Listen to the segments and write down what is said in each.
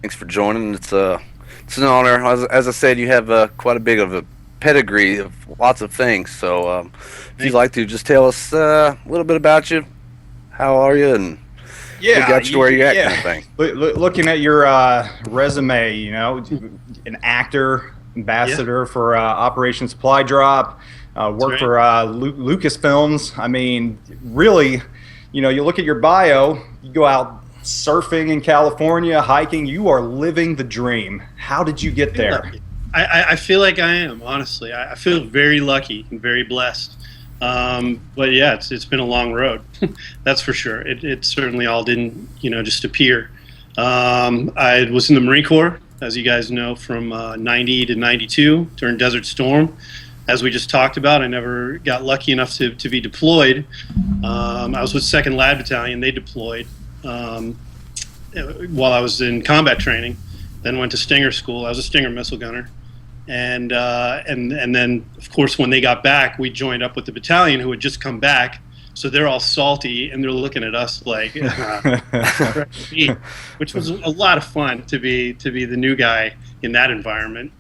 Thanks for joining. It's an honor. As I said, you have quite a big of a pedigree of lots of things. So if you'd Thank you. like to just tell us a little bit about you, how are you, and what Yeah, got you where you're at, kind of yeah. thing. Looking at your resume, an actor, Yeah, ambassador for Operation Supply Drop, that's worked right. for Lucasfilms. I mean, really, you look at your bio, you go out surfing in California, hiking. You are living the dream. How did you get I feel there? lucky. I feel like I am, honestly. I feel very lucky and very blessed. But yeah, it's been a long road. That's for sure. It certainly all didn't, just appear. I was in the Marine Corps, as you guys know, from 90 to 92 during Desert Storm. As we just talked about, I never got lucky enough to be deployed. I was with 2nd Lad Battalion. They deployed while I was in combat training. Then went to Stinger School. I was a Stinger missile gunner. And then, of course, when they got back, we joined up with the battalion who had just come back. So they're all salty, and they're looking at us like, which was a lot of fun to be the new guy in that environment.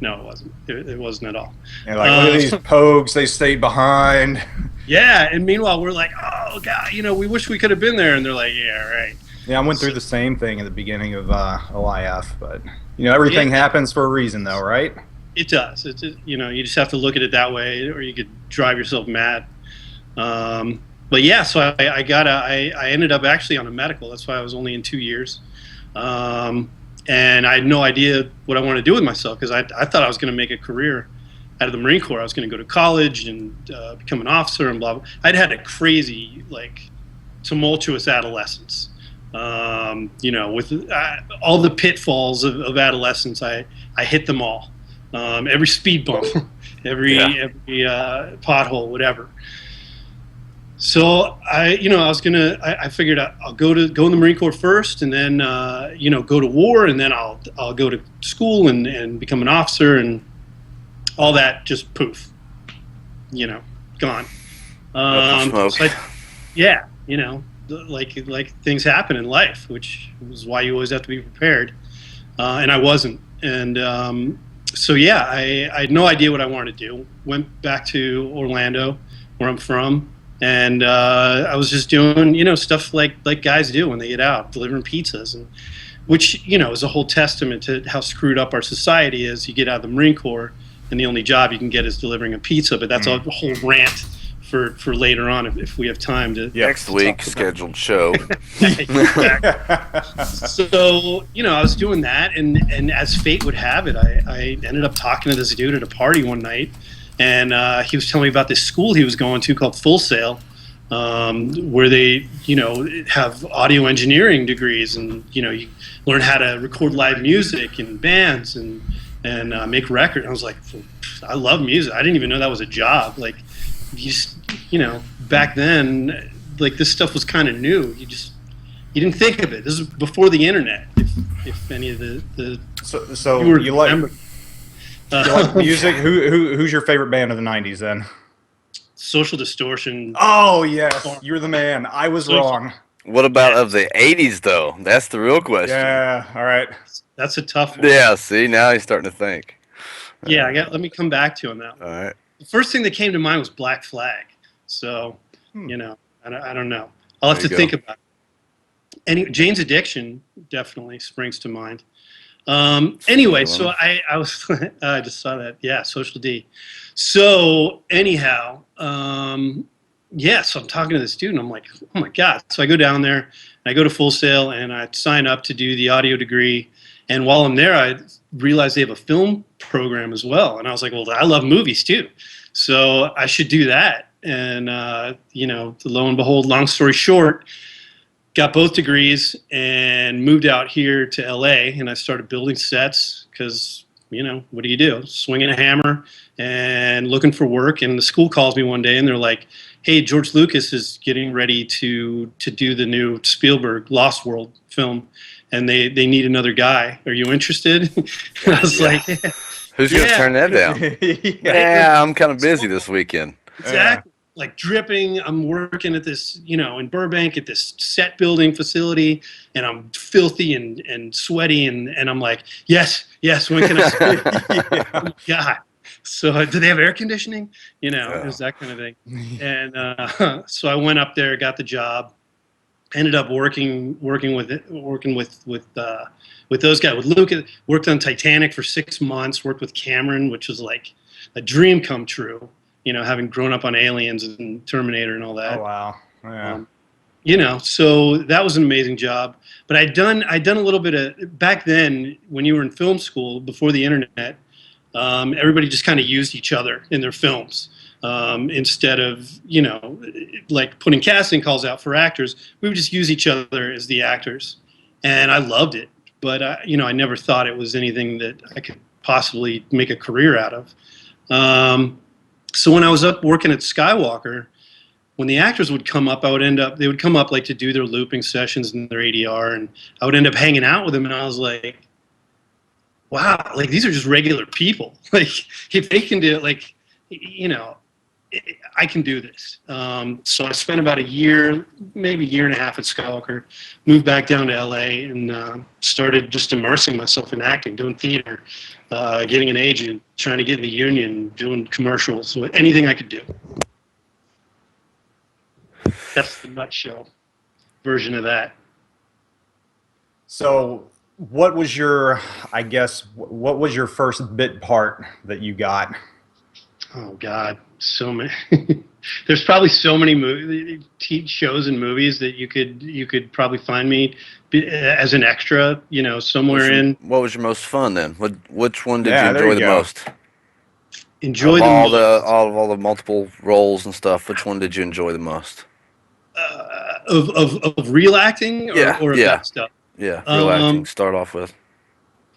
No, it wasn't. It wasn't at all. And like, look at these pogues, they stayed behind. Yeah, and meanwhile, we're like, oh God, we wish we could have been there, and they're like, yeah, right. Yeah, I went through the same thing at the beginning of OIF, but everything Yeah. happens for a reason, though, right? It does. You just have to look at it that way, or you could drive yourself mad. But yeah, so I ended up actually on a medical. That's why I was only in 2 years, and I had no idea what I wanted to do with myself because I thought I was going to make a career out of the Marine Corps. I was going to go to college and become an officer and blah blah. I'd had a crazy, tumultuous adolescence. With all the pitfalls of adolescence, I hit them all. Every speed bump, every pothole, whatever. So I figured I'll go in the Marine Corps first, and then go to war, and then I'll go to school and become an officer, and all that just poof, gone. Smoke. So yeah, like things happen in life, which is why you always have to be prepared, and I wasn't, and so yeah, I had no idea what I wanted to do. Went back to Orlando, where I'm from. And I was just doing, stuff like guys do when they get out, delivering pizzas, and which is a whole testament to how screwed up our society is. You get out of the Marine Corps, and the only job you can get is delivering a pizza. But that's a whole rant for later on if we have time to. Next week scheduled show. So I was doing that, and as fate would have it, I ended up talking to this dude at a party one night. And he was telling me about this school he was going to called Full Sail, where they, have audio engineering degrees, and you learn how to record live music and bands and make records. I was like, I love music. I didn't even know that was a job. Like, you just, back then, like this stuff was kind of new. You didn't think of it. This is before the internet. If any of the So viewers you like. remember. You like music? Who's your favorite band of the '90s then? Social Distortion. Oh yes, you're the man. I was wrong. What about of the '80s though? That's the real question. Yeah. All right. That's a tough one. Yeah. See, now he's starting to think. Yeah, let me come back to you on that one. All right. The first thing that came to mind was Black Flag. So, I don't know. I'll have There to you think go. about it. Jane's Addiction definitely springs to mind. Anyway, so I was I just saw that. Yeah, Social D. So anyhow, so I'm talking to this dude, and I'm like, oh my God. So I go down there, and I go to Full Sail, and I sign up to do the audio degree. And while I'm there, I realized they have a film program as well. And I was like, well, I love movies too, so I should do that. And lo and behold, long story short, got both degrees and moved out here to LA, and I started building sets because, what do you do? Swinging a hammer and looking for work. And the school calls me one day, and they're like, hey, George Lucas is getting ready to do the new Spielberg Lost World film, and they need another guy. Are you interested? And I was like, Who's going to turn that down? Yeah, I'm kind of busy this weekend. exactly. like dripping. I'm working at this, in Burbank at this set building facility, and I'm filthy and sweaty, and I'm like, yes, yes, when can I speak? Oh Yeah. my God. So do they have air conditioning? It Yeah. was that kind of thing. And so I went up there, got the job, ended up working with those guys, with Luke. Worked on Titanic for 6 months. Worked with Cameron, which was like a dream come true. Having grown up on Aliens and Terminator and all that. Oh wow. Yeah. So that was an amazing job. But I'd done a little bit of, back then when you were in film school before the internet. Everybody just kind of used each other in their films. Instead of like putting casting calls out for actors, we would just use each other as the actors, and I loved it. But I never thought it was anything that I could possibly make a career out of. So when I was up working at Skywalker, when the actors would come up, they would come up like to do their looping sessions and their ADR, and I would end up hanging out with them, and I was like, wow, like these are just regular people. Like if they can do it, like, I can do this. So I spent about a year, maybe a year and a half at Skywalker, moved back down to LA, and started just immersing myself in acting, doing theater, getting an agent, trying to get in the union, doing commercials, anything I could do. That's the nutshell version of that. So what was your first bit part that you got? Oh God, so many. There's probably so many shows and movies that you could probably find me as an extra, somewhere What was your most fun then? Which one did Yeah, you there enjoy you the go. most? enjoy Of the all most. all the multiple roles and stuff, which one did you enjoy the most? Of real acting or of that stuff. Yeah. Real acting. Um, Start off with.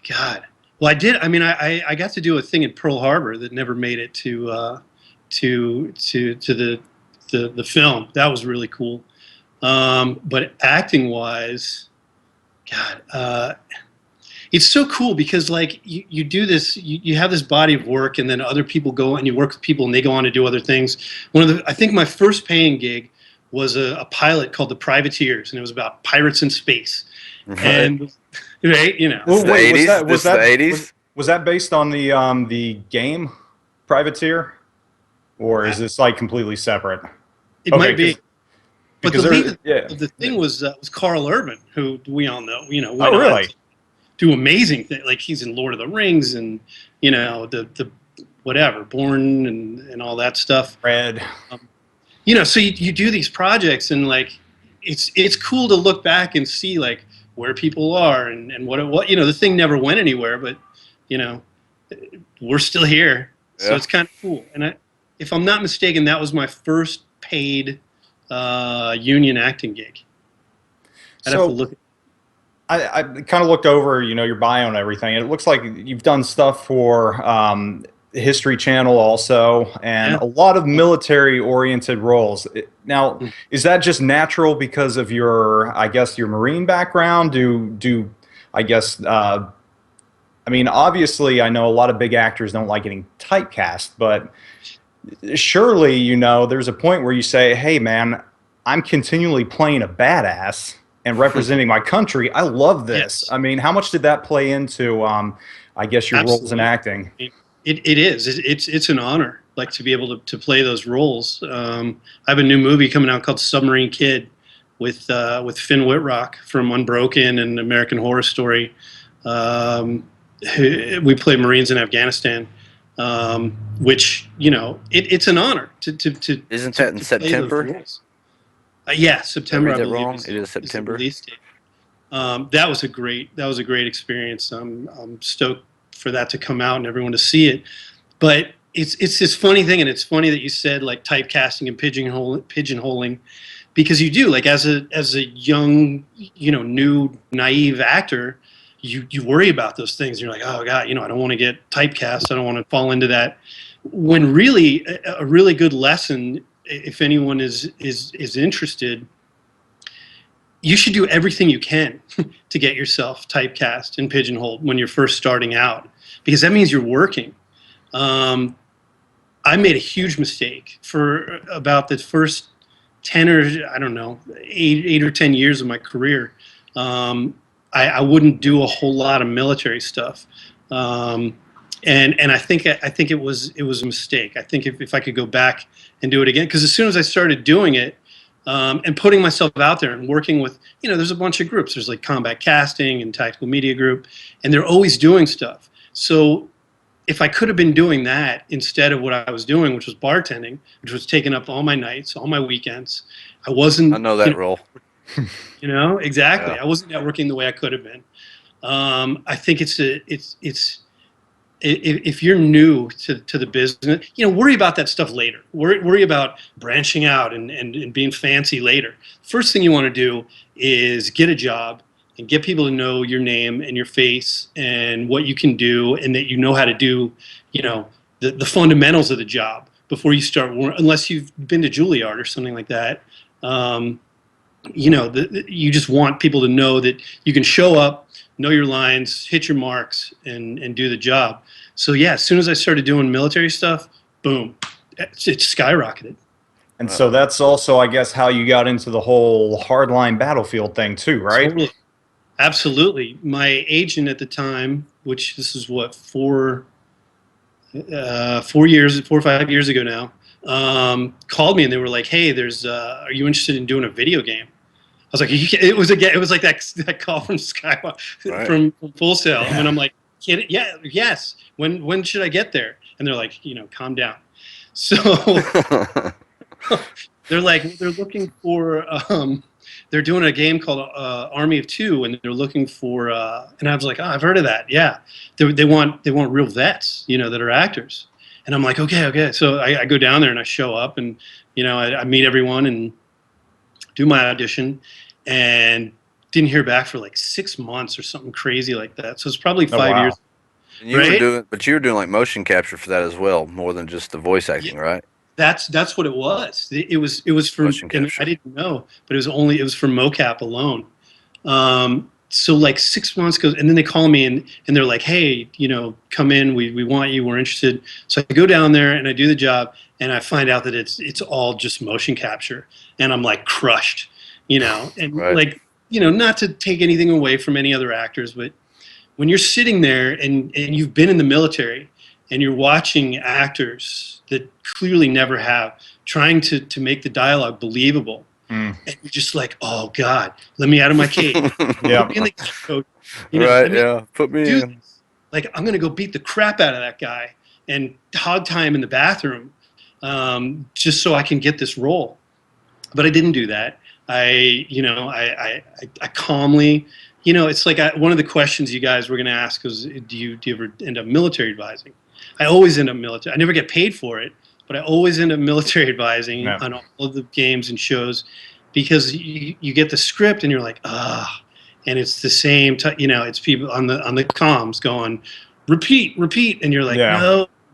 God. Well, I did. I mean, I got to do a thing in Pearl Harbor that never made it to the film. That was really cool. But acting wise, God, it's so cool because like you do this, you have this body of work, and then other people go and you work with people, and they go on to do other things. I think my first paying gig was a pilot called The Privateers, and it was about pirates in space. Right. And right, This is the wait, 80s? This is the 80s? Was that based on the game Privateer, or is this like completely separate? it Okay, might be. But the because lead yeah. of the thing was Carl Urban, who we all know. Went Oh, on really? to do amazing things. Like he's in Lord of the Rings, and the whatever, Born and all that stuff. Red. So you do these projects, and like it's cool to look back and see like where people are and what the thing never went anywhere, but we're still here, so Yeah. it's kind of cool. And if I'm not mistaken, that was my first paid union acting gig. I'd have to look at. I kind of looked over, your bio and everything, and it looks like you've done stuff for History Channel also, and Yeah. a lot of military-oriented roles. Now, is that just natural because of your Marine background? I mean, obviously, I know a lot of big actors don't like getting typecast, but surely, there's a point where you say, hey, man, I'm continually playing a badass and representing my country. I love this. Yes. I mean, how much did that play into, your roles in Absolutely. acting? It is. It's an honor, like to be able to play those roles. I have a new movie coming out called Submarine Kid with Finn Wittrock from Unbroken and American Horror Story. We play Marines in Afghanistan, which it's an honor to. Isn't to that in play those September? roles. Yeah, September. Did I I read that believe wrong? is- It is is the September. release date. That was a great experience. I'm stoked for that to come out and everyone to see it. But it's this funny thing, and it's funny that you said like typecasting and pigeonholing, because you do, like as a young, new naive actor, you worry about those things. You're like, oh God, I don't want to get typecast. I don't want to fall into that. When really a really good lesson, if anyone is interested, you should do everything you can to get yourself typecast and pigeonholed when you're first starting out, because that means you're working. I made a huge mistake for about the first 10 or I don't know, 8 or 10 years of my career. I wouldn't do a whole lot of military stuff. And I think it was a mistake. I think if I could go back and do it again, because as soon as I started doing it and putting myself out there and working with, there's a bunch of groups. There's like Combat Casting and Tactical Media Group, and they're always doing stuff. So if I could have been doing that instead of what I was doing, which was bartending, which was taking up all my nights, all my weekends, I wasn't. I know that role. Exactly. Yeah. I wasn't networking the way I could have been. I think it's if you're new to the business, worry about that stuff later. Worry about branching out and being fancy later. First thing you want to do is get a job and get people to know your name and your face and what you can do, and that you know how to do, the fundamentals of the job before you start. Unless you've been to Juilliard or something like that, you just want people to know that you can show up, know your lines, hit your marks, and do the job. So yeah, as soon as I started doing military stuff, boom, it skyrocketed. And so that's also, I guess, how you got into the whole hardline battlefield thing too, right? Totally. Absolutely. My agent at the time, which this is what, 4 or 5 years ago now, called me and they were like, "Hey, are you interested in doing a video game?" I was like, it was like that call from Skywalker, Right. from Full Sail, and I'm like, "Yeah, yes. When should I get there?" And they're like, "Calm down." So they're looking for. They're doing a game called Army of Two, and they're looking for. And I was like, "Oh, I've heard of that. Yeah, they want real vets, that are actors." And I'm like, okay. So I go down there and I show up, and I meet everyone and do my audition, and didn't hear back for like 6 months or something crazy like that. So it's probably 5 years. And you were doing like motion capture for that as well, more than just the voice acting, right? That's what it was. It was for, and I didn't know, but it was for mocap alone. So like 6 months goes, and then they call me and they're like, "Hey, come in. We want you. We're interested." So I go down there and I do the job, and I find out that it's all just motion capture, and I'm like crushed, and Right. like not to take anything away from any other actors, but when you're sitting there and you've been in the military and you're watching actors that clearly never have, trying to make the dialogue believable. And you're just like, "Oh God, let me out of my cage." Yeah. Put me in the coach, Right. Yeah. Put me in. this. Like, I'm gonna go beat the crap out of that guy and hog tie him in the bathroom, just so I can get this role. But I didn't do that. I calmly, it's like one of the questions you guys were gonna ask was, do you ever end up military advising? I always end up military. I never get paid for it, but I always end up military advising on all of the games and shows, because you get the script and you're like, and it's the same, it's people on the comms going, repeat, and you're like,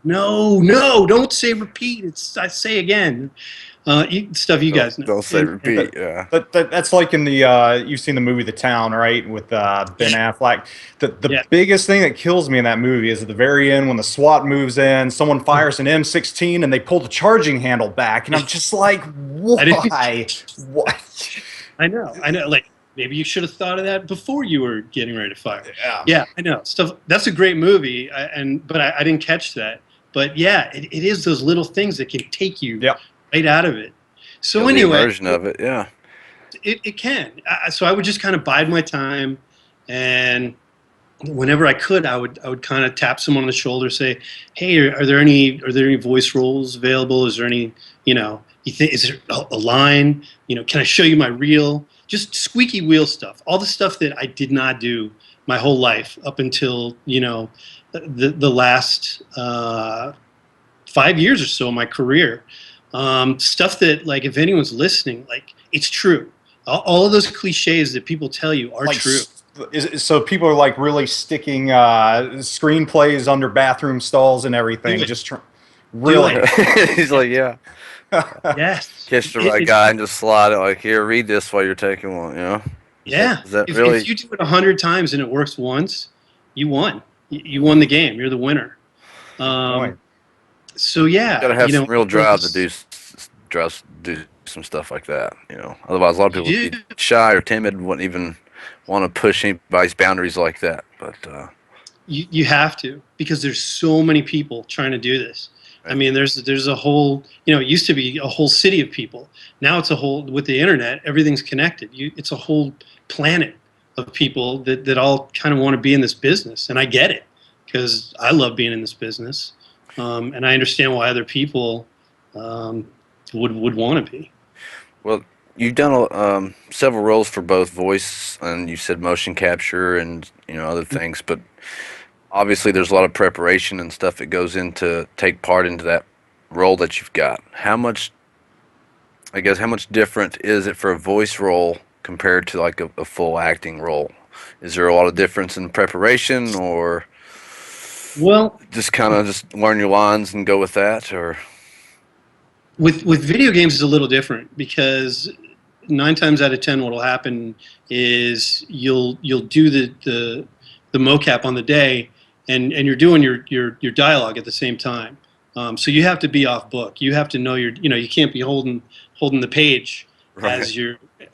no, don't say repeat. I say again. Stuff you guys know. Don't say repeat. Yeah. But that's like in the you've seen the movie The Town, right? With Ben Affleck. The biggest thing that kills me in that movie is at the very end when the SWAT moves in, someone fires an M16 and they pull the charging handle back, and I'm just like, why? What? I know. Like, maybe you should have thought of that before you were getting ready to fire. Yeah, I know. Stuff. That's a great movie, but I didn't catch that. But yeah, it is those little things that can take you right out of it. So anyway, the version of it, yeah. It can. So I would just kind of bide my time, and whenever I could, I would kind of tap someone on the shoulder, say, "Hey, are there any voice roles available? Is there any, is there a line? Can I show you my reel?" Just squeaky wheel stuff. All the stuff that I did not do my whole life up until the last 5 years or so of my career. Stuff that, like, if anyone's listening, like, it's true. All of those cliches that people tell you are true. So people are like really sticking screenplays under bathroom stalls and everything. Really? He's like, yeah. Yes. Catch the right guy and just slide it like, here, read this while you're taking one. Yeah. Is that really? If you do it 100 times and it works once, you won. You won the game. You're the winner. So yeah, Got to have you know, some real it drive to was- do some stuff like that. Otherwise a lot of people would you be shy or timid, and wouldn't even want to push anybody's boundaries like that. But you have to, because there's so many people trying to do this. I right. mean, there's a whole, you know, it used to be a whole city of people. Now it's a whole, with the internet, everything's connected. It's a whole planet of people that all kind of want to be in this business, and I get it because I love being in this business, and I understand why other people um, would want to be. Well, you've done several roles for both voice and you said motion capture and other things, but obviously there's a lot of preparation and stuff that goes into take part into that role that you've got. How much different is it for a voice role compared to like a full acting role? Is there a lot of difference in preparation, or Well, just kind of just learn your lines and go with that, or with video games is a little different because 9 times out of 10 what will happen is you'll do the mocap on the day, and you're doing your dialogue at the same time. So you have to be off book. You have to know you can't be holding the page right?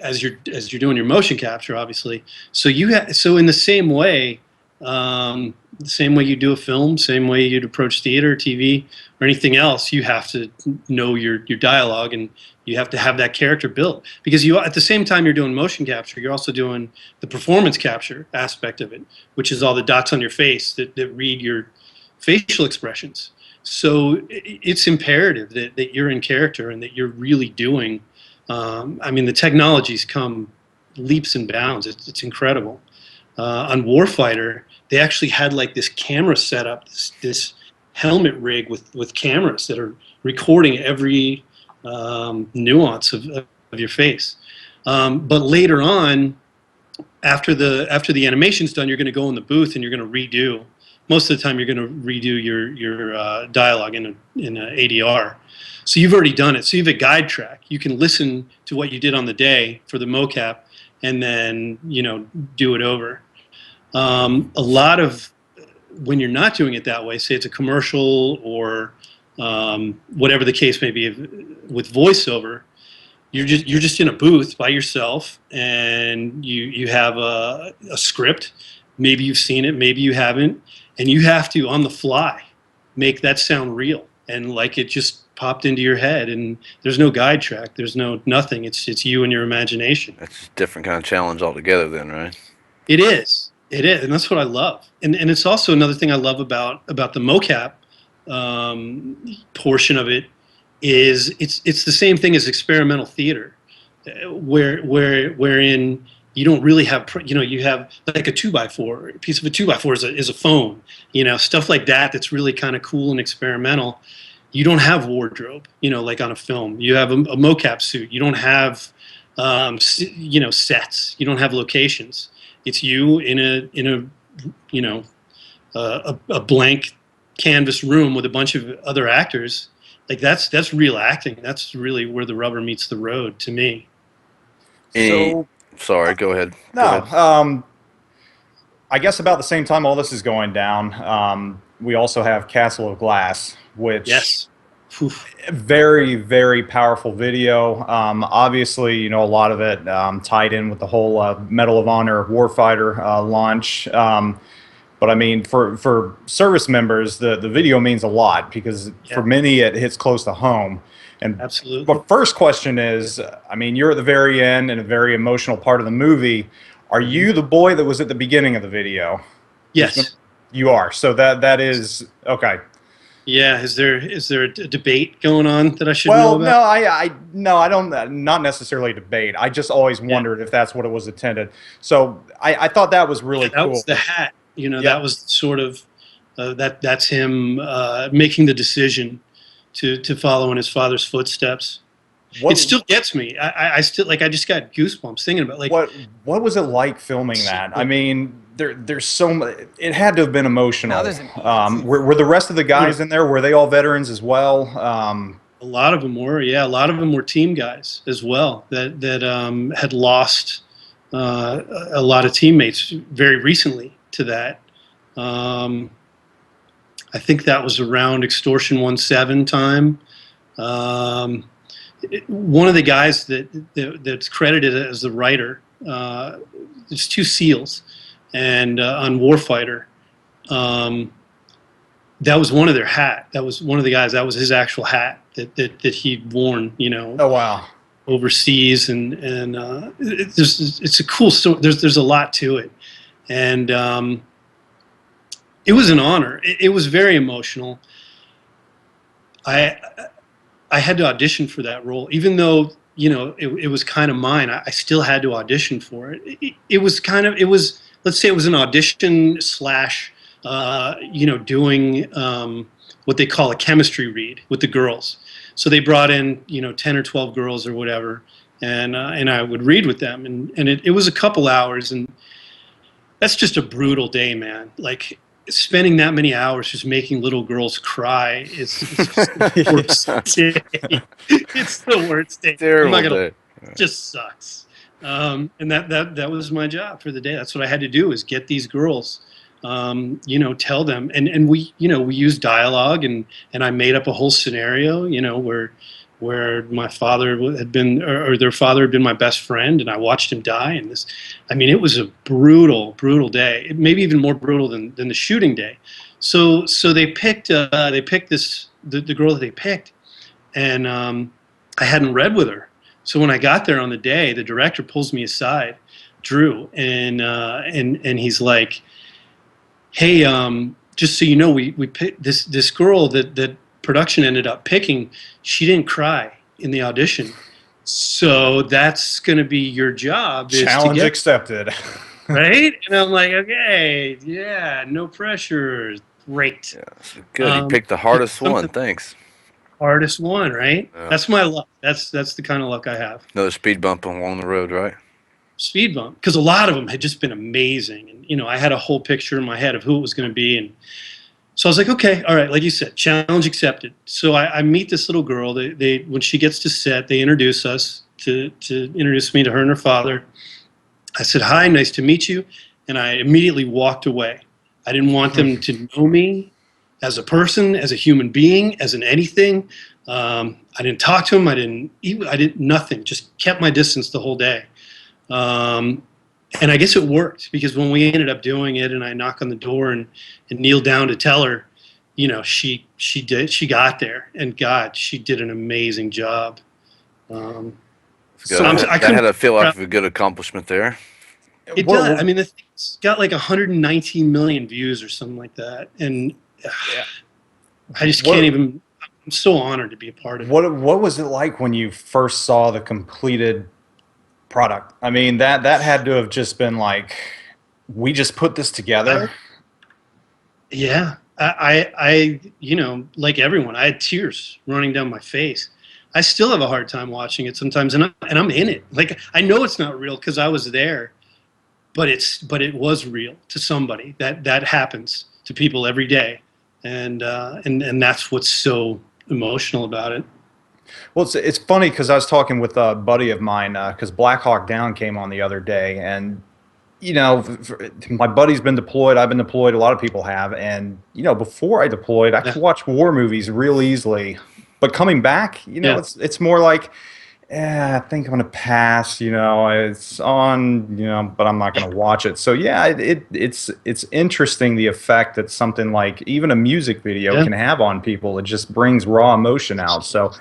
as you're doing your motion capture, obviously. So so in the same way you do a film, same way you'd approach theater, TV, or anything else, you have to know your dialogue, and you have to have that character built, because you at the same time you're doing motion capture, you're also doing the performance capture aspect of it, which is all the dots on your face that read your facial expressions. So it's imperative that you're in character and that you're really doing. I mean, the technology's come leaps and bounds. It's incredible. On Warfighter, they actually had like this camera setup, this helmet rig with cameras that are recording every nuance of your face. But later on, after the animation's done, you're going to go in the booth and you're going to redo. Most of the time, you're going to redo your dialogue in a ADR. So you've already done it. So you have a guide track. You can listen to what you did on the day for the mocap, and then do it over. A lot of when you're not doing it that way, say it's a commercial or whatever the case may be, with voiceover, you're just in a booth by yourself, and you have a script. Maybe you've seen it, maybe you haven't, and you have to on the fly make that sound real and like it just popped into your head. And there's no guide track, there's nothing. It's you and your imagination. That's a different kind of challenge altogether, then, right? It is. It is, and that's what I love. And it's also another thing I love about the mocap portion of it is it's the same thing as experimental theater, wherein you don't really have you have like a 2x4. A piece of a 2x4 is a phone, stuff like that. That's really kind of cool and experimental. You don't have wardrobe, like on a film. You have a mocap suit. You don't have sets. You don't have locations. It's you in a blank canvas room with a bunch of other actors. Like that's real acting. That's really where the rubber meets the road to me. Sorry, go ahead. No, Go ahead. I guess about the same time all this is going down, we also have Castle of Glass, which Yes. very, very powerful video. Obviously, a lot of it tied in with the whole Medal of Honor Warfighter launch. But I mean, for service members, the video means a lot because for many it hits close to home. And absolutely. But first question is, I mean, you're at the very end and a very emotional part of the movie. Are you the boy that was at the beginning of the video? Yes. You are. So that is okay. Yeah. Is there a debate going on that I should know about? No, I don't. Not necessarily debate. I just always wondered if that's what it was intended. So I thought that was really cool. That was the hat. That was sort of that's him making the decision to follow in his father's footsteps. It still gets me. I still I just got goosebumps thinking about what was it like filming that? I mean, there's so much. It had to have been emotional. Were the rest of the guys in there? Were they all veterans as well? A lot of them were. Yeah, a lot of them were team guys as well that had lost a lot of teammates very recently to that. I think that was around Extortion 1-7 time. One of the guys that's credited as the writer, there's two SEALs, and on Warfighter, that was one of their hat. That was one of the guys. That was his actual hat that he'd worn. Oh wow. Overseas, and it's a cool story. There's a lot to it, and it was an honor. It was very emotional. I had to audition for that role, even though it was kind of mine. I still had to audition for it. It was let's say it was an audition slash doing what they call a chemistry read with the girls. So they brought in 10 or 12 girls or whatever, and I would read with them, and it was a couple hours, and that's just a brutal day, man. Like, spending that many hours just making little girls cry is just the worst day. It's the worst day. Terrible day. It just sucks. And that was my job for the day. That's what I had to do, is get these girls, tell them. And we used dialogue, and I made up a whole scenario, where my father had been, or their father had been my best friend, and I watched him die. And it was a brutal, brutal day. Maybe even more brutal than the shooting day. So they picked the girl that they picked, and I hadn't read with her. So when I got there on the day, the director pulls me aside, Drew, and he's like, "Hey, just so you know, we picked this girl that production ended up picking. She didn't cry in the audition, so that's going to be your job." Challenge accepted. Right? And I'm like, okay, yeah, no pressure. Great. Yeah, so good. You picked the hardest one. Thanks. Hardest one, right? Yeah. That's my luck. That's the kind of luck I have. Another speed bump along the road, right? Speed bump, because a lot of them had just been amazing, and I had a whole picture in my head of who it was going to be, and so I was like, okay, all right, like you said, challenge accepted. So I meet this little girl. They when she gets to set, they introduce us to introduce me to her and her father. I said, "Hi, nice to meet you," and I immediately walked away. I didn't want them to know me as a person, as a human being, as an anything. I didn't talk to them. I didn't nothing. Just kept my distance the whole day. And I guess it worked, because when we ended up doing it, and I knock on the door and kneel down to tell her, she got there, and God, she did an amazing job. I had to feel like a good accomplishment there. It does. I mean, the thing's got like 119 million views or something like that, and I just can't even. I'm so honored to be a part of it. What was it like when you first saw the completed product? I mean, that had to have just been like, we just put this together. Yeah, I like everyone, I had tears running down my face. I still have a hard time watching it sometimes, and I'm in it. Like, I know it's not real because I was there, but it was real to somebody. That happens to people every day, and that's what's so emotional about it. Well, it's funny because I was talking with a buddy of mine, because Black Hawk Down came on the other day, and my buddy's been deployed, I've been deployed, a lot of people have, and before I deployed, I could watch war movies real easily, but coming back, it's more like, I think I'm gonna pass. It's on, but I'm not gonna watch it. So yeah, it's interesting, the effect that something like even a music video can have on people. It just brings raw emotion out. So,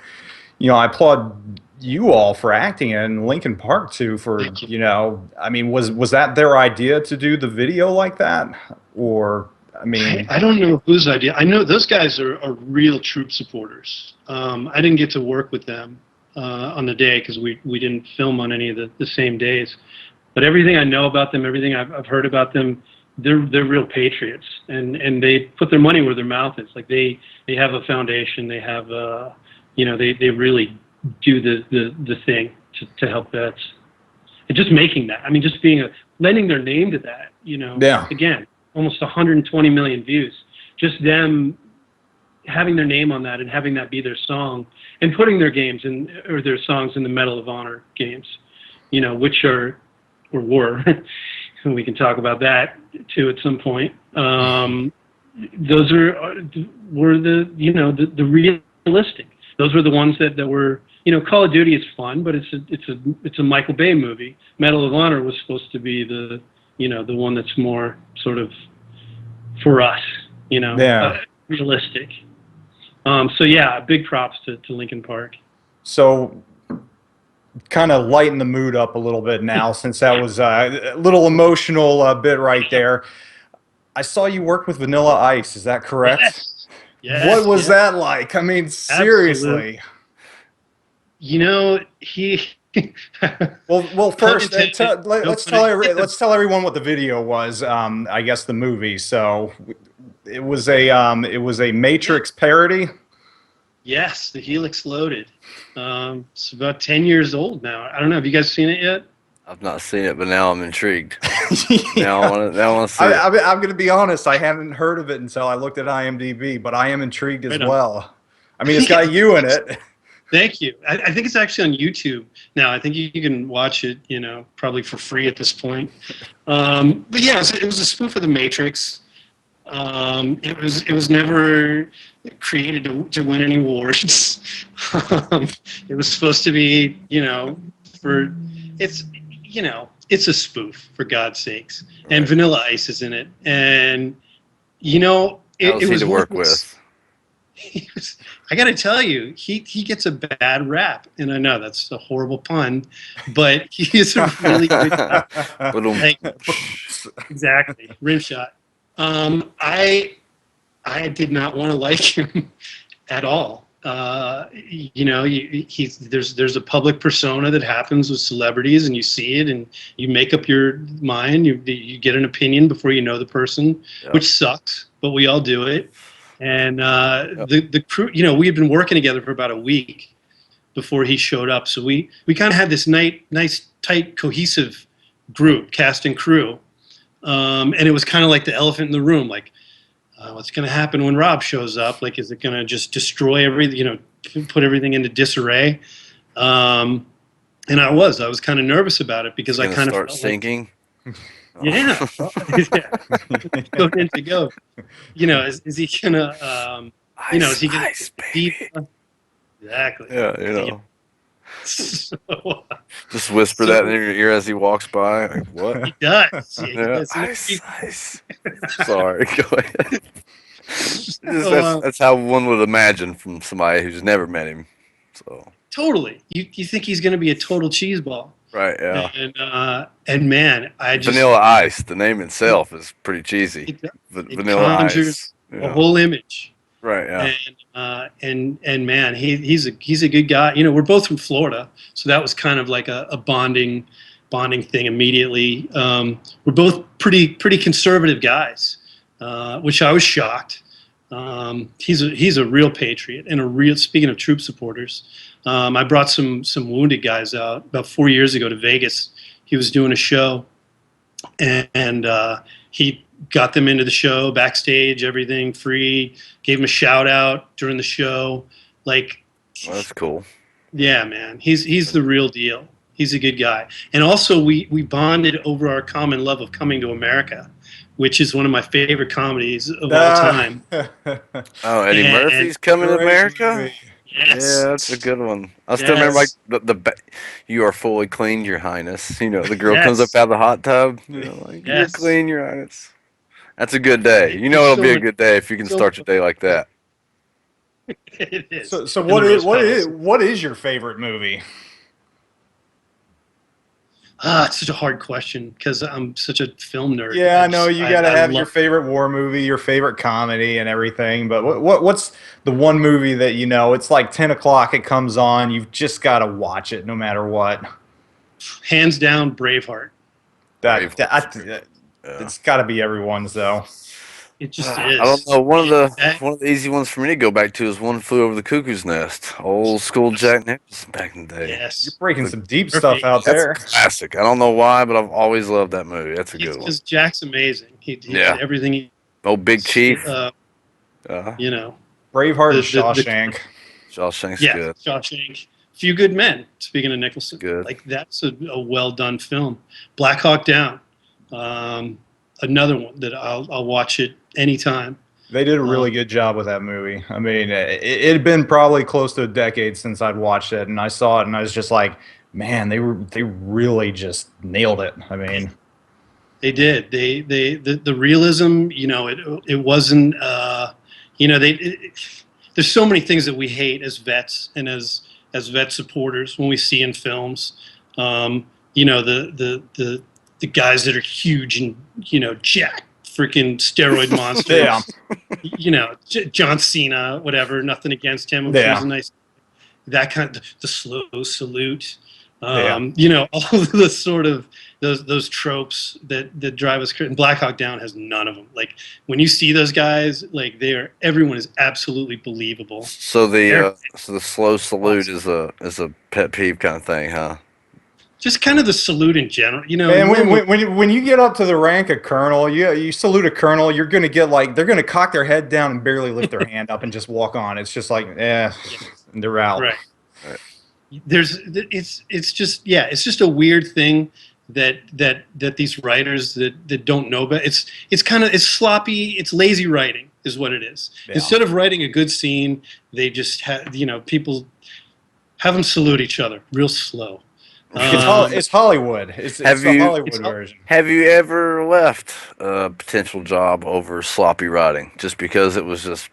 I applaud you all for acting it, and Linkin Park too for, I mean, was that their idea to do the video like that? Or, I mean, I don't know whose idea. I know those guys are real troop supporters. I didn't get to work with them on the day because we didn't film on any of the same days. But everything I know about them, everything I've heard about them, they're real patriots, and they put their money where their mouth is. Like, they have a foundation. They have they really do the thing to help vets. And just making that, I mean, just lending their name to that, again, almost 120 million views. Just them having their name on that and having that be their song, and putting their games or their songs in the Medal of Honor games, which are or were, and we can talk about that too at some point. those were the realistic. Those were the ones that were, Call of Duty is fun, but it's a Michael Bay movie. Medal of Honor was supposed to be the one that's more sort of for us, Yeah. realistic. So yeah, big props to Linkin Park. So kind of lighten the mood up a little bit now, since that was a little emotional bit right there. I saw you work with Vanilla Ice. Is that correct? Yes. Yes. What was that like? I mean, seriously. Absolutely. He. Well, first, let's tell everyone what the video was. I guess the movie. So it was a Matrix parody. Yes, the Helix Loaded. It's about 10 years old now. I don't know. Have you guys seen it yet? I've not seen it, but now I'm intrigued. Yeah. Now I want to see it. I'm going to be honest. I haven't heard of it until I looked at IMDb, but I am intrigued as well. I mean, it's got you in it. Thank you. I think it's actually on YouTube now. I think you can watch it, probably for free at this point. But yeah, it was a spoof of the Matrix. It was never created to win any awards. It was supposed to be, it's a spoof, for God's sakes. Right. And Vanilla Ice is in it, and it was to work with. I got to tell you, he gets a bad rap, and I know that's a horrible pun, but he is a really good guy. Exactly, rim shot. I did not want to like him at all. There's a public persona that happens with celebrities, and you see it, and you make up your mind. You get an opinion before you know the person, which sucks, but we all do it. And the crew, we had been working together for about a week before he showed up, so we kind of had this nice, tight, cohesive group, cast and crew, and it was kind of like the elephant in the room, like. What's going to happen when Rob shows up? Like, is it going to just destroy everything, put everything into disarray? And I was kind of nervous about it because I kind of start sinking. Yeah. Go into go. Is he going to, is he going to deep? Exactly. Yeah, just whisper that in your ear as he walks by. Like, what? He does. Yeah, ice. Sorry, go ahead. That's how one would imagine from somebody who's never met him. So totally, you think he's going to be a total cheeseball, right? Yeah. And man, Vanilla Ice. The name itself is pretty cheesy. Vanilla Ice. A whole image. Right. Yeah. And man, he's a good guy. We're both from Florida, so that was kind of like a bonding thing immediately. We're both pretty conservative guys, which I was shocked. He's a real patriot and speaking of troop supporters. I brought some wounded guys out about 4 years ago to Vegas. He was doing a show, and he got them into the show, backstage, everything free, gave him a shout out during the show. Like, well, that's cool. Yeah, man. He's the real deal. He's a good guy. And also we bonded over our common love of Coming to America, which is one of my favorite comedies of all time. Oh, Eddie Murphy's Coming to America? Yes. Yeah, that's a good one. I still remember like you are fully clean, Your Highness. The girl comes up out of the hot tub. You're clean, Your Highness. That's a good day. It'll be a good day if you can start your day like that. It is. So what is your favorite movie? It's such a hard question because I'm such a film nerd. Yeah, I know you got to have your favorite war movie, your favorite comedy, and everything. But what's the one movie that it's like 10 o'clock, it comes on, you've just got to watch it no matter what? Hands down, Braveheart. It's got to be everyone's though. It just is. I don't know. One of the easy ones for me to go back to is One Flew Over the Cuckoo's Nest. Old school Jack Nicholson back in the day. Yes. You're breaking some deep stuff out there. That's a classic. I don't know why, but I've always loved that movie. That's a good one. Because Jack's amazing. He did everything. Big Chief. Braveheart and Shawshank. Shawshank's good. Shawshank. Few Good Men. Speaking of Nicholson, good. Like that's a well done film. Black Hawk Down. Another one that I'll watch it anytime. They did a really good job with that movie. I mean, it had been probably close to a decade since I'd watched it, and I saw it, and I was just like, man, they really just nailed it. I mean, They did. The realism, it wasn't, there's so many things that we hate as vets and as vet supporters when we see in films. The guys that are huge and, jack freaking steroid monsters. John Cena, whatever, nothing against him. I'm sure he's a nice, that kind of, the slow salute. All of the sort of those tropes that drive us crazy. And Black Hawk Down has none of them. Like when you see those guys, like everyone is absolutely believable. So the slow salute is a pet peeve kind of thing, huh? Just kind of the salute in general, And when you get up to the rank of colonel, you salute a colonel, you're gonna get like they're gonna cock their head down and barely lift their hand up and just walk on. It's just like, they're out. Right. It's just a weird thing that these writers that don't know about. It's sloppy, it's lazy writing is what it is. Yeah. Instead of writing a good scene, they just have people have them salute each other real slow. It's Hollywood. It's the Hollywood version. Have you ever left a potential job over sloppy writing just because it was just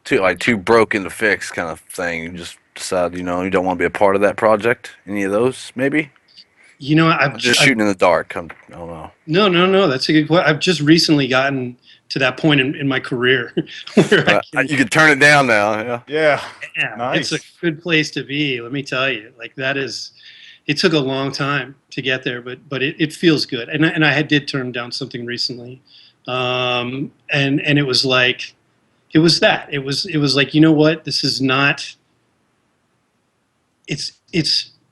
too broken to fix kind of thing? You just decide, you don't want to be a part of that project? Any of those, maybe? I'm just shooting in the dark. I don't know. No. That's a good question. I've just recently gotten to that point in my career where you can turn it down now. Yeah. Nice. It's a good place to be. Let me tell you, like it took a long time to get there, but it feels good. And I did turn down something recently, and it was like, it was like, you know what? This is not. It's.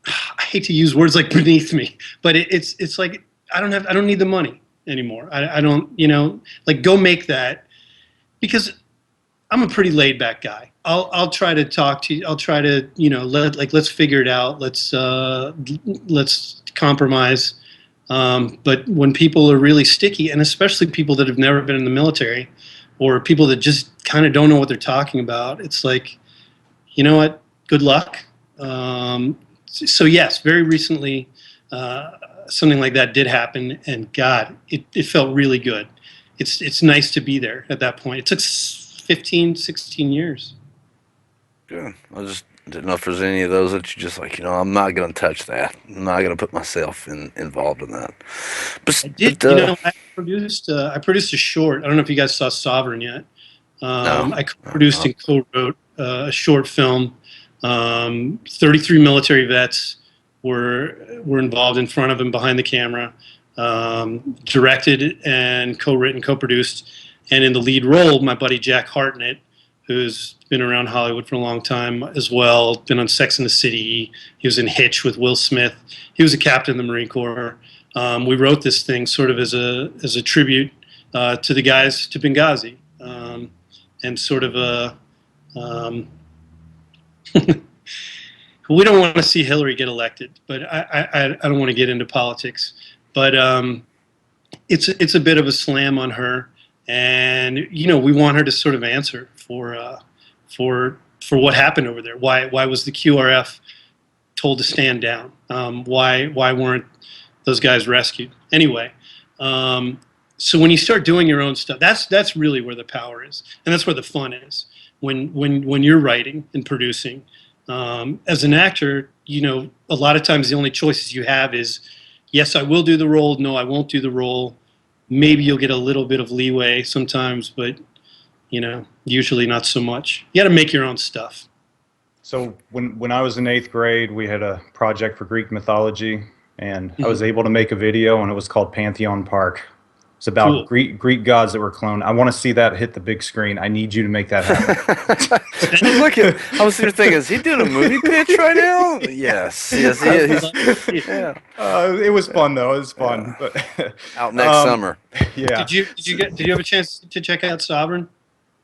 I hate to use words like beneath me, but it's like I don't need the money anymore. I don't, like go make that, because I'm a pretty laid back guy. I'll try to talk to you. I'll try to, let's figure it out. Let's compromise. But when people are really sticky, and especially people that have never been in the military, or people that just kind of don't know what they're talking about, it's like, you know what? Good luck. So yes, very recently, something like that did happen, and God, it felt really good. It's nice to be there at that point. It took 15, 16 years. Good. I just didn't know if there's any of those that you just like, I'm not going to touch that. I'm not going to put myself involved in that. But I did, I produced a short. I don't know if you guys saw Sovereign yet. No. I produced and co-wrote a short film. 33 military vets were involved in front of and behind the camera, directed and co-written, co-produced, and in the lead role, my buddy Jack Hartnett, who's been around Hollywood for a long time as well, been on Sex and the City. He was in Hitch with Will Smith. He was a captain in the Marine Corps. We wrote this thing sort of as a tribute to the guys, to Benghazi, and sort of a. We don't want to see Hillary get elected, but I don't want to get into politics. But it's a bit of a slam on her, and we want her to sort of answer for what happened over there. Why was the QRF told to stand down? Why weren't those guys rescued? Anyway, so when you start doing your own stuff, that's really where the power is, and that's where the fun is. When you're writing and producing. As an actor, a lot of times the only choices you have is, yes, I will do the role. No, I won't do the role. Maybe you'll get a little bit of leeway sometimes, but, usually not so much. You got to make your own stuff. So when I was in 8th grade, we had a project for Greek mythology, and I was able to make a video, and it was called Pantheon Park. It's about Greek gods that were cloned. I want to see that hit the big screen. I need you to make that happen. I was thinking, is he doing a movie pitch right now? Yes, he is. Yeah. It was fun though. It was fun. Yeah. But, out next summer. Yeah. Did you have a chance to check out Sovereign?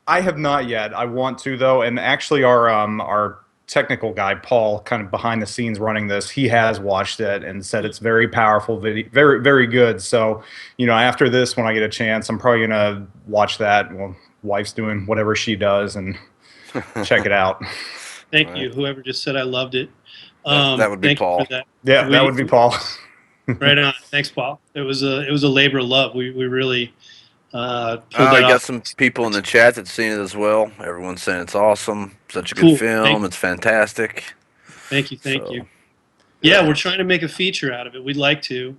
I have not yet. I want to though, and actually our technical guy Paul, kind of behind the scenes running this, he has watched it and said it's very powerful video, very very good. So after this, when I get a chance, I'm probably gonna watch that. We'll wife's doing whatever she does, and check it out. Thank you, whoever just said I loved it. That would be Thank Paul. you for that. Yeah, that would be Paul. Right on. Thanks, Paul. It was a labor of love. We really pulled I that got off. some people in the chat that's seen it as well. Everyone's saying it's awesome, such a good Cool. film. It's fantastic. Thank you. So, Yeah, we're trying to make a feature out of it. We'd like to.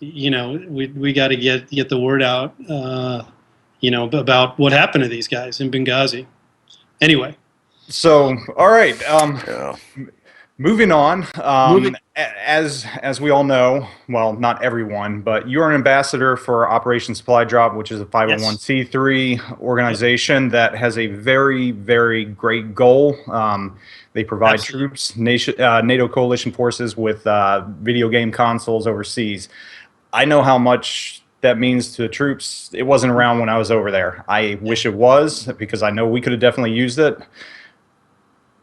You know, we got to get the word out. You know, about what happened to these guys in Benghazi. Anyway. So, all right. yeah. Moving on. As we all know, well, not everyone, but you're an ambassador for Operation Supply Drop, which is a 501c3 organization that has a very, very great goal. They provide troops, NATO coalition forces with video game consoles overseas. I know how much that means to the troops. It wasn't around when I was over there. I wish it was, because I know we could have definitely used it.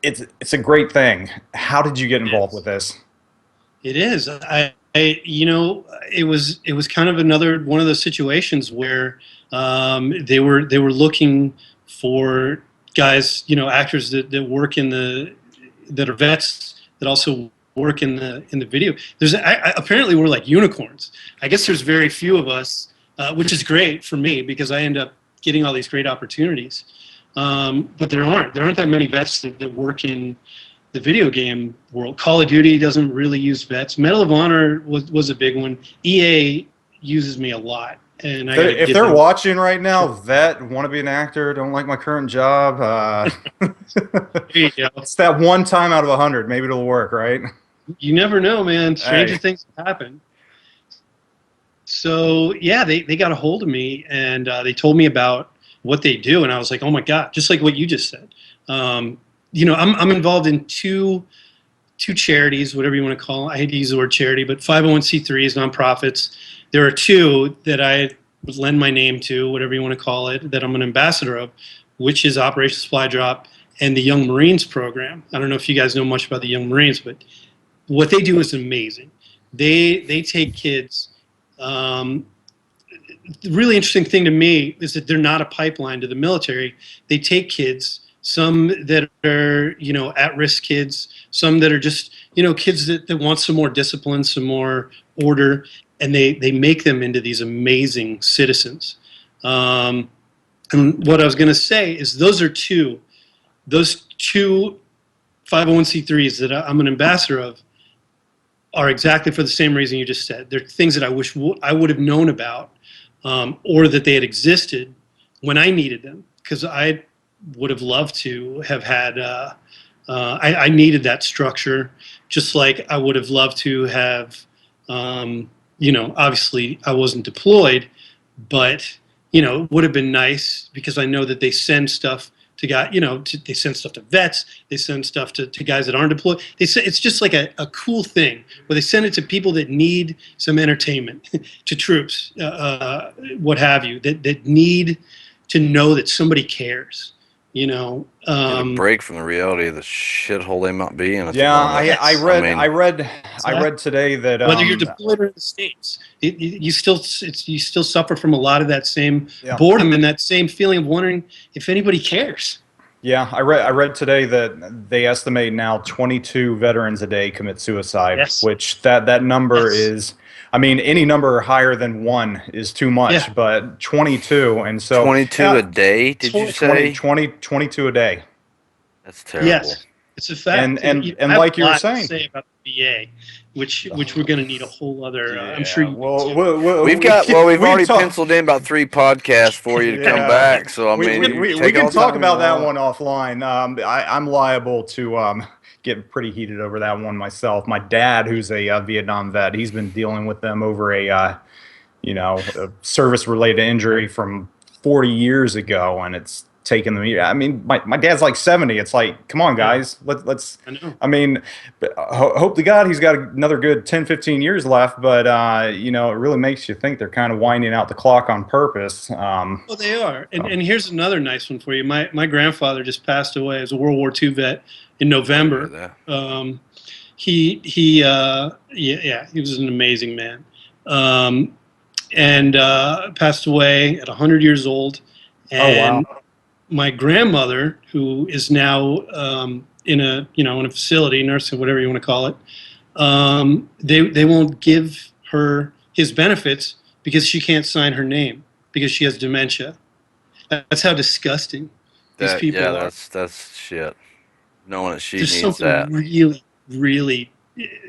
It's a great thing. How did you get involved with this? It is. You know, it was kind of another one of those situations where they were looking for guys, you know, actors that work that are vets that also work in the video. There's apparently we're like unicorns. I guess there's very few of us, which is great for me because I end up getting all these great opportunities. But there aren't that many vets that work in the video game world. Call of Duty doesn't really use vets. Medal of Honor was a big one. EA uses me a lot. And if they're watching right now, vet, want to be an actor, don't like my current job. There you go. It's that one time out of 100. Maybe it'll work, right? You never know, man. Stranger things happen. So yeah, they got a hold of me and they told me about what they do, and I was like, oh my god, just like what you just said. You know, I'm involved in two charities, whatever you want to call them. I hate to use the word charity, but 501c3s, nonprofits. There are two that I would lend my name to, whatever you want to call it, that I'm an ambassador of, which is Operation Supply Drop and the Young Marines program. I don't know if you guys know much about the Young Marines, but what they do is amazing. They take kids. The really interesting thing to me is that they're not a pipeline to the military. They take kids, some that are, you know, at-risk kids, some that are just, you know, kids that want some more discipline, some more order, and they make them into these amazing citizens. And what I was going to say is those two 501c3s that I'm an ambassador of are exactly for the same reason you just said. They're things that I wish I would have known about, or that they had existed when I needed them, because I would have loved to have had, I needed that structure, just like I would have loved to have, you know, obviously I wasn't deployed, but, you know, it would have been nice because I know that they send stuff to guys, you know, they send stuff to vets, they send stuff to guys that aren't deployed. They say it's just like a cool thing where they send it to people that need some entertainment, to troops, what have you, that need to know that somebody cares. You know, Get a break from the reality of the shithole they might be in. Yeah, I read today that whether you're deployed or in the States, you still suffer from a lot of that same boredom and that same feeling of wondering if anybody cares. Yeah, I read today that they estimate now 22 veterans a day commit suicide, which that number is. I mean, any number higher than 1 is too much, but 22, and so 22 a day. Did you say 22 a day? That's terrible. Yes, it's a fact. And like you were saying, to say about the VA, which we're going to need a whole other. I'm sure you. We've already penciled in about 3 podcasts for you to come back. So I mean, we can talk about that one offline. I'm liable to get pretty heated over that one myself. My dad, who's a Vietnam vet, he's been dealing with them over a service-related injury from 40 years ago, and it's taken them. I mean, my dad's like 70. It's like, come on, guys, let's. I mean, hope to God he's got another good 10, 15 years left. But you know, it really makes you think they're kind of winding out the clock on purpose. Well, they are. And here's another nice one for you. My grandfather just passed away as a World War II vet in November. He was an amazing man. And passed away at 100 years old. Oh, wow. And my grandmother, who is now in a facility, nursing, whatever you want to call it, they won't give her his benefits because she can't sign her name because she has dementia. That's how disgusting these Yeah, people are. that's shit. Knowing that she There's needs something that. really, really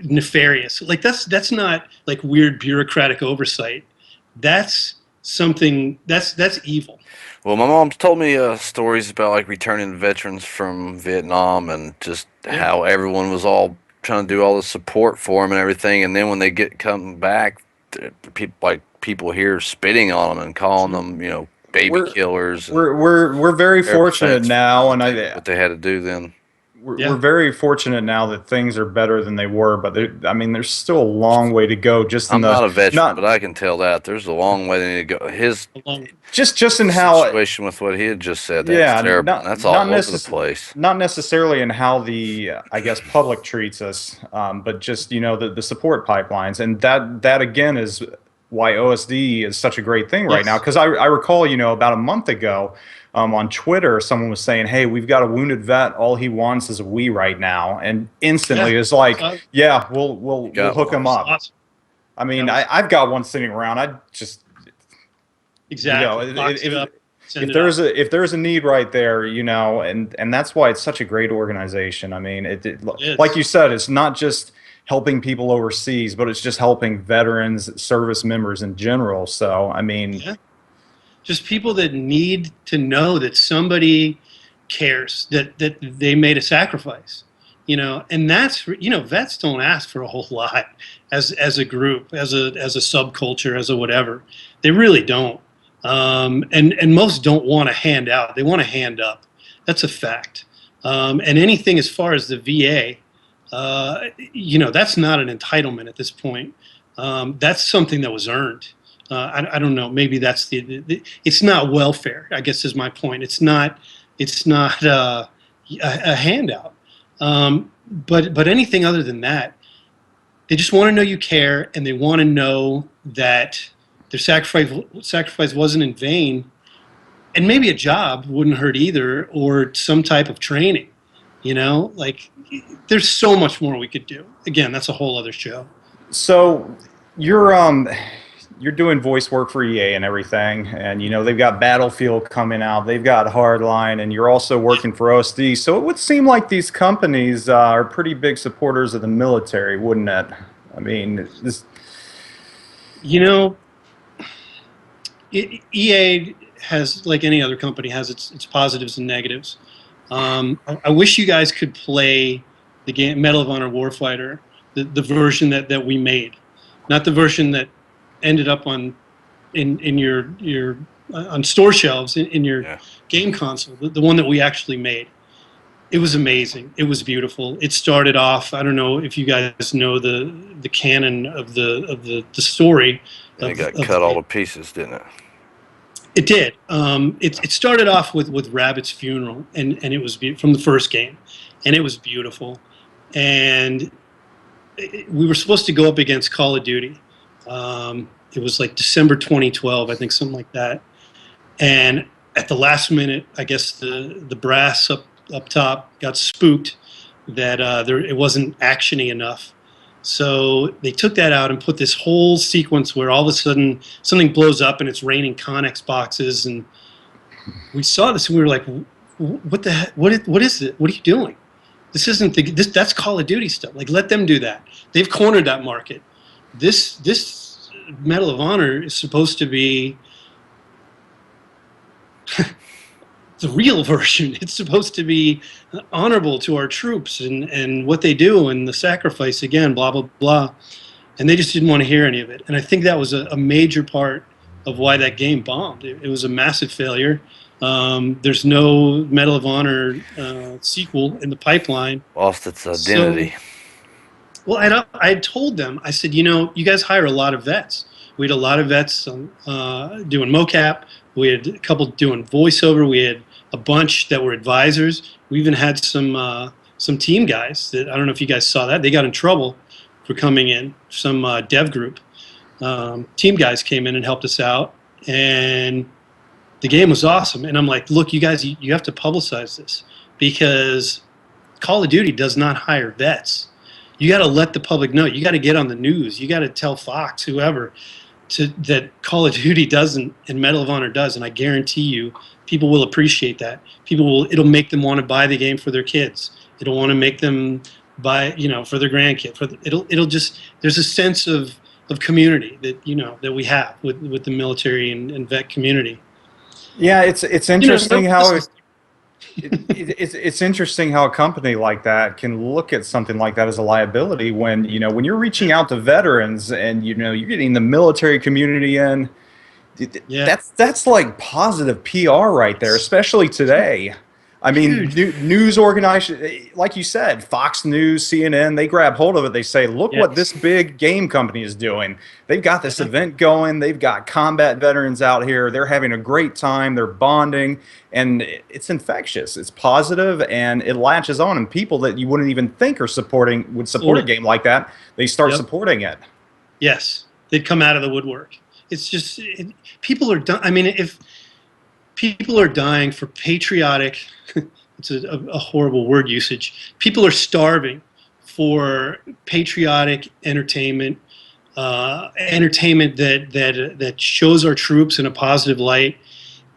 nefarious. Like that's not like weird bureaucratic oversight. That's something that's evil. Well, my mom's told me stories about like returning veterans from Vietnam and just Yeah. how everyone was all trying to do all the support for them and everything, and then when they come back, people here spitting on them and calling them, baby We're killers and we're very their fortunate defense for now, and what they had to do then. we're Yeah. very fortunate now that things are better than they were. But I mean, there's still a long way to go. Just in I'm not the a veteran, but not I can tell that there's a long way they need to go. His Along, just in how situation with what he had just said, that was yeah, terrible, and that's all over the place. not necessarily in how the I guess public treats us, but just the support pipelines, and that again is why OSD is such a great thing right now. yes. Because I recall about a month ago. On Twitter, someone was saying, "Hey, we've got a wounded vet. All he wants is a Wii right now," and instantly Yeah. it's like, So, "Yeah, we'll got hook one. him up." awesome. I mean, That was I've got one sitting around. I just exactly. Box it up, send if it out. there's a need right there, and that's why it's such a great organization. I mean, It like you is. said, it's not just helping people overseas, but it's just helping veterans, service members in general. So, I mean, Yeah. Just people that need to know that somebody cares, that they made a sacrifice, and that's, vets don't ask for a whole lot as a group, as a subculture, as a whatever. They really don't. And most don't want to hand out. They want to hand up. That's a fact. And anything as far as the VA, that's not an entitlement at this point. That's something that was earned. I don't know. Maybe that's it's not welfare, I guess is my point. It's not a handout. But anything other than that, they just want to know you care, and they want to know that their sacrifice wasn't in vain. And maybe a job wouldn't hurt either, or some type of training. Like there's so much more we could do. Again, that's a whole other show. so you're doing voice work for EA and everything, and they've got Battlefield coming out, they've got Hardline, and you're also working for OSD. So it would seem like these companies are pretty big supporters of the military, wouldn't it? I mean, this. You know, EA has, like any other company, has its positives and negatives. I wish you guys could play the game Medal of Honor Warfighter, the version that we made, not the version that ended up in your on store shelves in your Yeah. game console. The one that we actually made. It was amazing. It was beautiful. It started off. I don't know if you guys know the canon of the story. And it got Of cut the all game. to pieces, didn't it? It did. It started off with Rabbit's funeral, and it was from the first game, and it was beautiful. And we were supposed to go up against Call of Duty. It was like December 2012, I think, something like that. And at the last minute, I guess the brass up top got spooked that it wasn't actiony enough. So they took that out and put this whole sequence where all of a sudden something blows up and it's raining Connex boxes, and we saw this and we were like, "What the heck? What is it? What are you doing? This isn't that's Call of Duty stuff. Like, let them do that. They've cornered that market. This Medal of Honor is supposed to be the real version. It's supposed to be honorable to our troops and what they do and the sacrifice, again, blah, blah, blah." And they just didn't want to hear any of it. And I think that was a major part of why that game bombed. It was a massive failure. There's no Medal of Honor sequel in the pipipeline. Lost its identity. Well, I had told them, I said, you guys hire a lot of vets. We had a lot of vets doing mocap. We had a couple doing voiceover. We had a bunch that were advisors. We even had some team guys that, I don't know if you guys saw that. They got in trouble for coming in. Some dev group. Team guys came in and helped us out. And the game was awesome. And I'm like, look, you guys, you have to publicize this because Call of Duty does not hire vets. You got to let the public know. You got to get on the news. You got to tell Fox, whoever, that Call of Duty doesn't and Medal of Honor does. And I guarantee you, people will appreciate that. It'll make them want to buy the game for their kids. It'll want to make them buy, for their grandkids. It'll just, there's a sense of community that we have with the military and vet community. Yeah, it's interesting it's interesting how a company like that can look at something like that as a liability when you're reaching out to veterans and you're getting the military community in. Yeah. That's like positive PR right there, especially today. I mean, news organization, like you said, Fox News, CNN, they grab hold of it. They say, look what this big game company is doing. They've got this event going. They've got combat veterans out here. They're having a great time. They're bonding. And it's infectious. It's positive, and it latches on. And people that you wouldn't even think would support a game like that, they start supporting it. Yes. They'd come out of the woodwork. It's just, people are done. I mean, if people are dying for patriotic, it's a horrible word usage. People are starving for patriotic entertainment, entertainment that shows our troops in a positive light.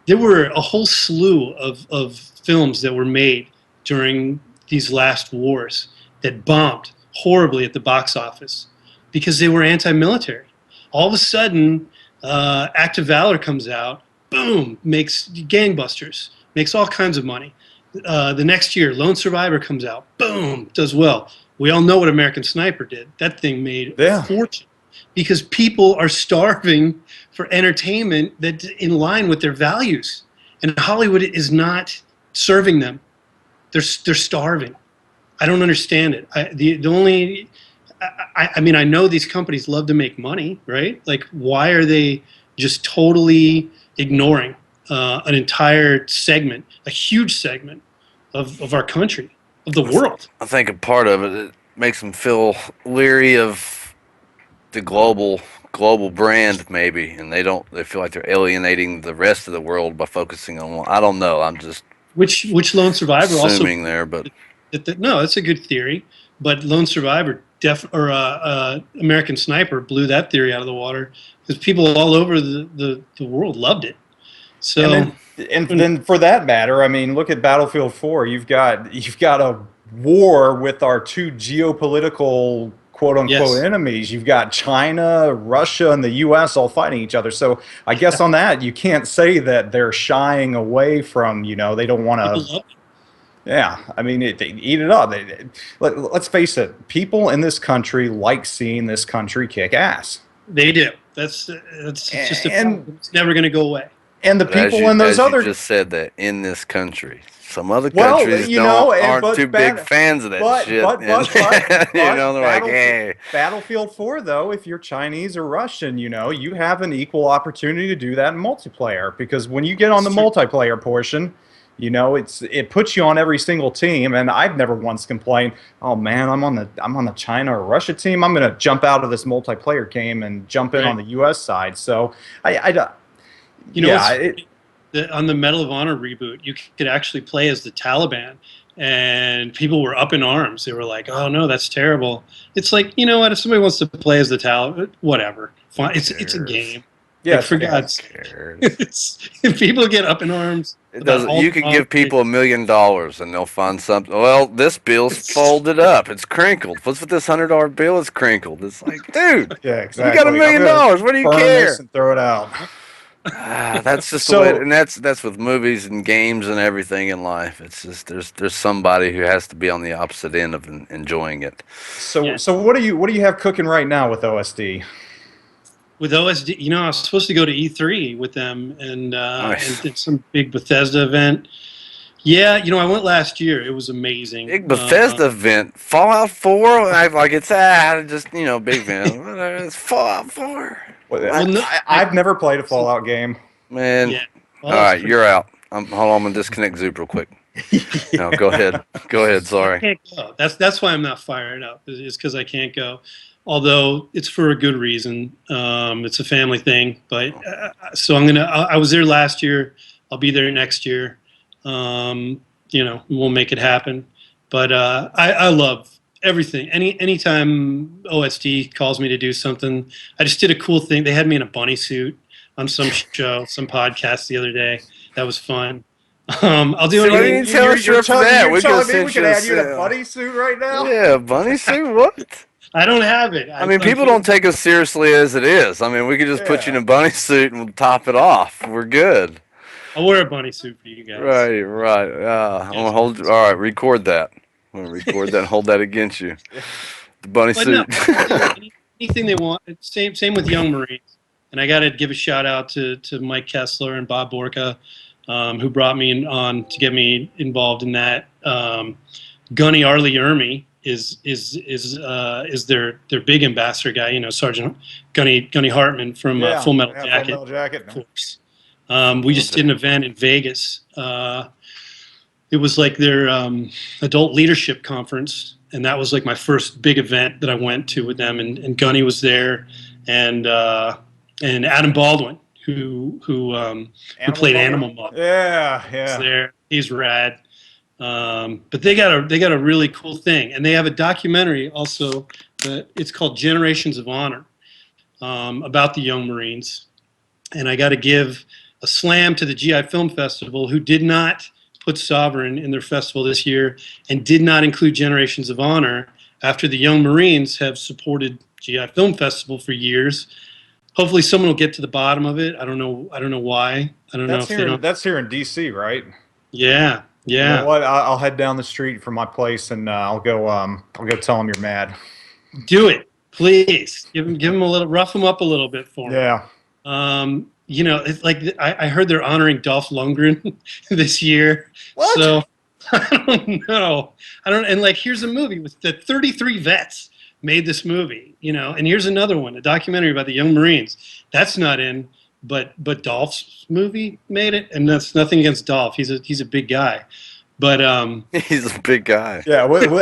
There were a whole slew of films that were made during these last wars that bombed horribly at the box office because they were anti-military. All of a sudden, Act of Valor comes out, boom, makes gangbusters, makes all kinds of money. The next year, Lone Survivor comes out, boom, does well. We all know what American Sniper did. That thing made a fortune because people are starving for entertainment that's in line with their values. And Hollywood is not serving them. They're starving. I don't understand it. I mean, I know these companies love to make money, right? Like, why are they just totally ignoring an entire segment, a huge segment of our country, of the world? I think a part of it makes them feel leery of the global brand, maybe, and they feel like they're alienating the rest of the world by focusing on one. I don't know. I'm just which Lone Survivor assuming also there, but no, that's a good theory. But Lone Survivor American Sniper blew that theory out of the water because people all over the world loved it. So and then for that matter, I mean, look at Battlefield 4. You've got a war with our two geopolitical quote unquote enemies. You've got China, Russia, and the U.S. all fighting each other. So I guess on that, you can't say that they're shying away from, they don't want to. Yeah, I mean, they eat it up. Let's face it. People in this country like seeing this country kick ass. They do. That's just it's never going to go away. And the people in those you just said that in this country. Some other countries aren't too big fans of that shit. They're like, hey. Battlefield 4, though, if you're Chinese or Russian, you have an equal opportunity to do that in multiplayer. Because when you get on the multiplayer portion, it puts you on every single team, and I've never once complained, oh man, I'm on the China or Russia team. I'm gonna jump out of this multiplayer game and jump in on the U.S. side. So on the Medal of Honor reboot, you could actually play as the Taliban, and people were up in arms. They were like, "Oh no, that's terrible." It's like, you know what? If somebody wants to play as the Taliban, whatever. Fine. It's a game. Yeah, for God's sake. If people get up in arms, it doesn't. You can give people $1 million and they'll find something. Well, this bill's folded up. It's crinkled. What's with this $100 bill? It's crinkled. It's like, dude, yeah, exactly. You got $1 million. What do you care? And throw it out. That's just the way, and that's with movies and games and everything in life. It's just there's somebody who has to be on the opposite end of enjoying it. So what do you have cooking right now with OSD? With OSD, I was supposed to go to E3 with them and did some big Bethesda event. Yeah, I went last year. It was amazing. Big Bethesda event. Fallout 4? It's big event. It's Fallout 4. I've never played a Fallout game. Man. Yeah. All right, you're out. Hold on, I'm going to disconnect Zoop real quick. No, go ahead. Go ahead, sorry. I can't go. That's why I'm not fired up. It's because I can't go. Although it's for a good reason. It's a family thing. But so I was there last year. I'll be there next year. We'll make it happen. But I love everything. Anytime OSD calls me to do something, I just did a cool thing. They had me in a bunny suit on some show, some podcast the other day. That was fun. I'll do So why anything. didn't you tell us you're up for that? You're We telling could me we could send add you in a you bunny suit right now? Yeah, bunny suit. What? I don't have it. I mean, people don't take us seriously as it is. I mean, we could just put you in a bunny suit and we'll top it off. We're good. I'll wear a bunny suit for you guys. Right, right. I'm gonna hold. All right, record that. I'm gonna record that and hold that against you. The bunny But suit. no, anything they want. Same with Young Marines. And I got to give a shout out to Mike Kessler and Bob Borka, who brought me on to get me involved in that. Gunny Arlie Ermy is their big ambassador guy. You know, Sergeant Gunny Hartman from Full Metal Jacket. Full Metal Jacket. Of course. We just did an event in Vegas. It was like their adult leadership conference, and that was like my first big event that I went to with them. And Gunny was there, and Adam Baldwin, who played Animal Mother. Yeah. Was there. He's rad. But they got a really cool thing, and they have a documentary also. It's called Generations of Honor, about the Young Marines. And I got to give a slam to the GI Film Festival, who did not put Sovereign in their festival this year and did not include Generations of Honor after the Young Marines have supported GI Film Festival for years. Hopefully someone will get to the bottom of it. I don't know why. I don't know if they don't. That's here in DC, right? Yeah. You know what? I'll head down the street from my place and I'll go tell them you're mad. Do it, please. Give them a little, rough them up a little bit for me. Yeah. It's like I heard they're honoring Dolph Lundgren this year. What? So I don't know. And like, here's a movie with the 33 vets made this movie, and here's another one, a documentary about the Young Marines. That's not in, but Dolph's movie made it, and that's nothing against Dolph. He's a big guy. But he's a big guy. Yeah, what's his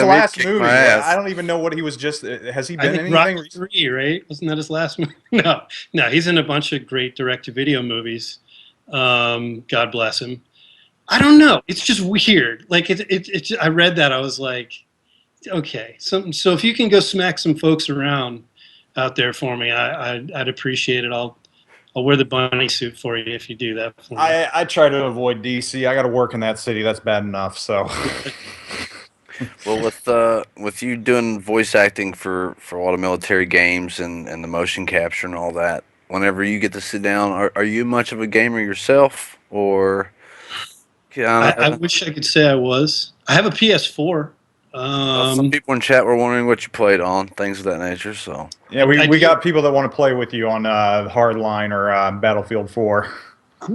last movie? I don't even know what he was just. Has he been in anything? Rocky 3, right? Wasn't that his last movie? No, he's in a bunch of great direct-to-video movies. God bless him. I don't know. It's just weird. Like it's. I read that. I was like, okay. So if you can go smack some folks around out there for me, I'd appreciate it. I'll wear the bunny suit for you if you do that for me. I try to avoid DC. I got to work in that city. That's bad enough. So, well, with you doing voice acting for a lot of military games and the motion capture and all that, whenever you get to sit down, are you much of a gamer yourself, or? I wish I could say I was. I have a PS4. Some people in chat were wondering what you played on, things of that nature. So yeah, we got people that want to play with you on Hardline or Battlefield 4.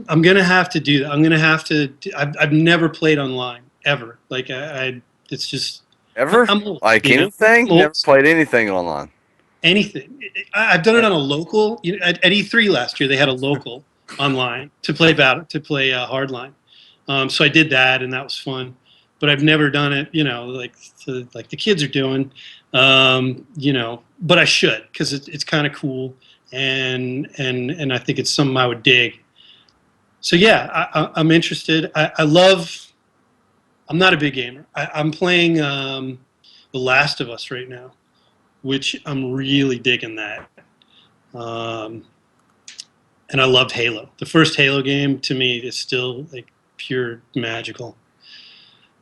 I'm gonna have to do that. I'm gonna have to. I've never played online ever. Like it's just ever like anything. Never played anything online. Anything. I've done it on a local. At E3 last year, they had a local online to play Hardline. So I did that, and that was fun. But I've never done it, like the kids are doing, But I should, because it's kind of cool, and I think it's something I would dig. So yeah, I'm interested. I'm not a big gamer. I'm playing The Last of Us right now, which I'm really digging that. And I loved Halo. The first Halo game to me is still like pure magical.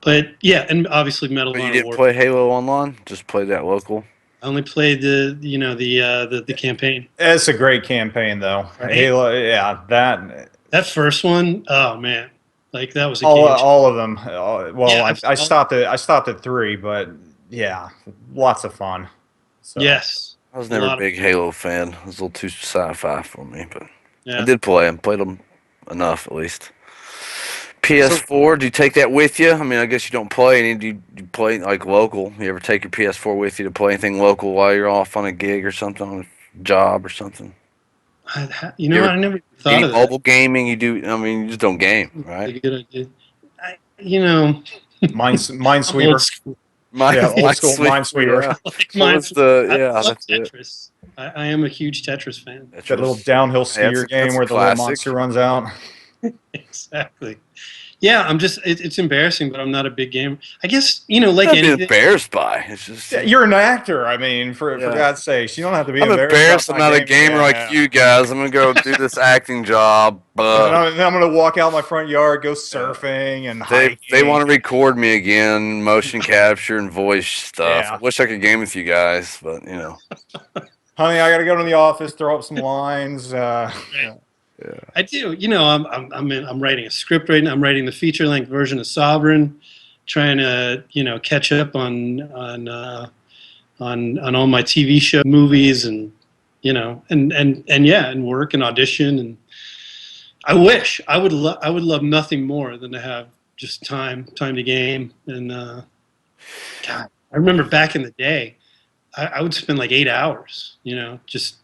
But yeah, and obviously Medal of Honor. But you didn't play Halo online? Just play that local? I only played the campaign. It's a great campaign though. Right? Halo, yeah, that first one, oh man, like that was all of them. I stopped at 3, but yeah, lots of fun. So. Yes, I was never a big Halo fan. It was a little too sci-fi for me, but I did play them. Played them enough at least. PS4, do you take that with you? I mean, I guess you don't play any. Do you play like local? You ever take your PS4 with you to play anything local while you're off on a gig or something, on a job or something? I never thought of that. Mobile gaming, you do. I mean, you just don't game, right? Good idea. Minesweeper. Yeah, old school Minesweeper. Yeah. Like What was I love that's it. Tetris. I am a huge Tetris fan. That little downhill Hey, skier game that's a where the little classic. monster runs out. Exactly. Yeah, I'm just. It's embarrassing, but I'm not a big gamer. I guess like Not being anything. embarrassed by. It's just Yeah, you're an actor. I mean, for Yeah. God's sakes, you don't have to be I'm embarrassed embarrassed. I'm about not a my gamer gaming. like you guys. I'm gonna go do this acting job. And then I'm gonna walk out my front yard, go surfing and hiking. They want to record me again, motion capture and voice stuff. Yeah. I wish I could game with you guys, but Honey, I gotta go to the office, throw up some lines. Yeah. I do. I'm writing a script right now. I'm writing the feature length version of Sovereign, trying to catch up on all my TV show movies and and work and audition. And I wish I would love nothing more than to have just time to game. And God, I remember back in the day, I would spend like 8 hours, just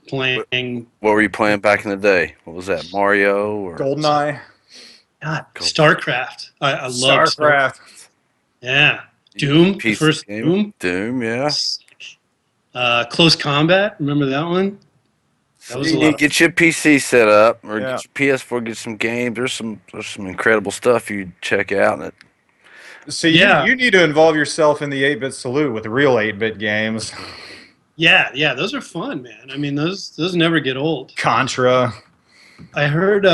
playing. what were you playing back in the day? What was that? Mario or GoldenEye. God, StarCraft. I love StarCraft. Yeah. Doom, the Piece first game? Doom. Doom, yeah. Close Combat, remember that one? That was You a need lot to get your PC set up or Yeah. get your PS4, get some games. There's some incredible stuff you check out. And See, Yeah. you need to involve yourself in the 8-bit salute with the real 8-bit games. yeah, those are fun, man. I mean, those never get old. Contra. I heard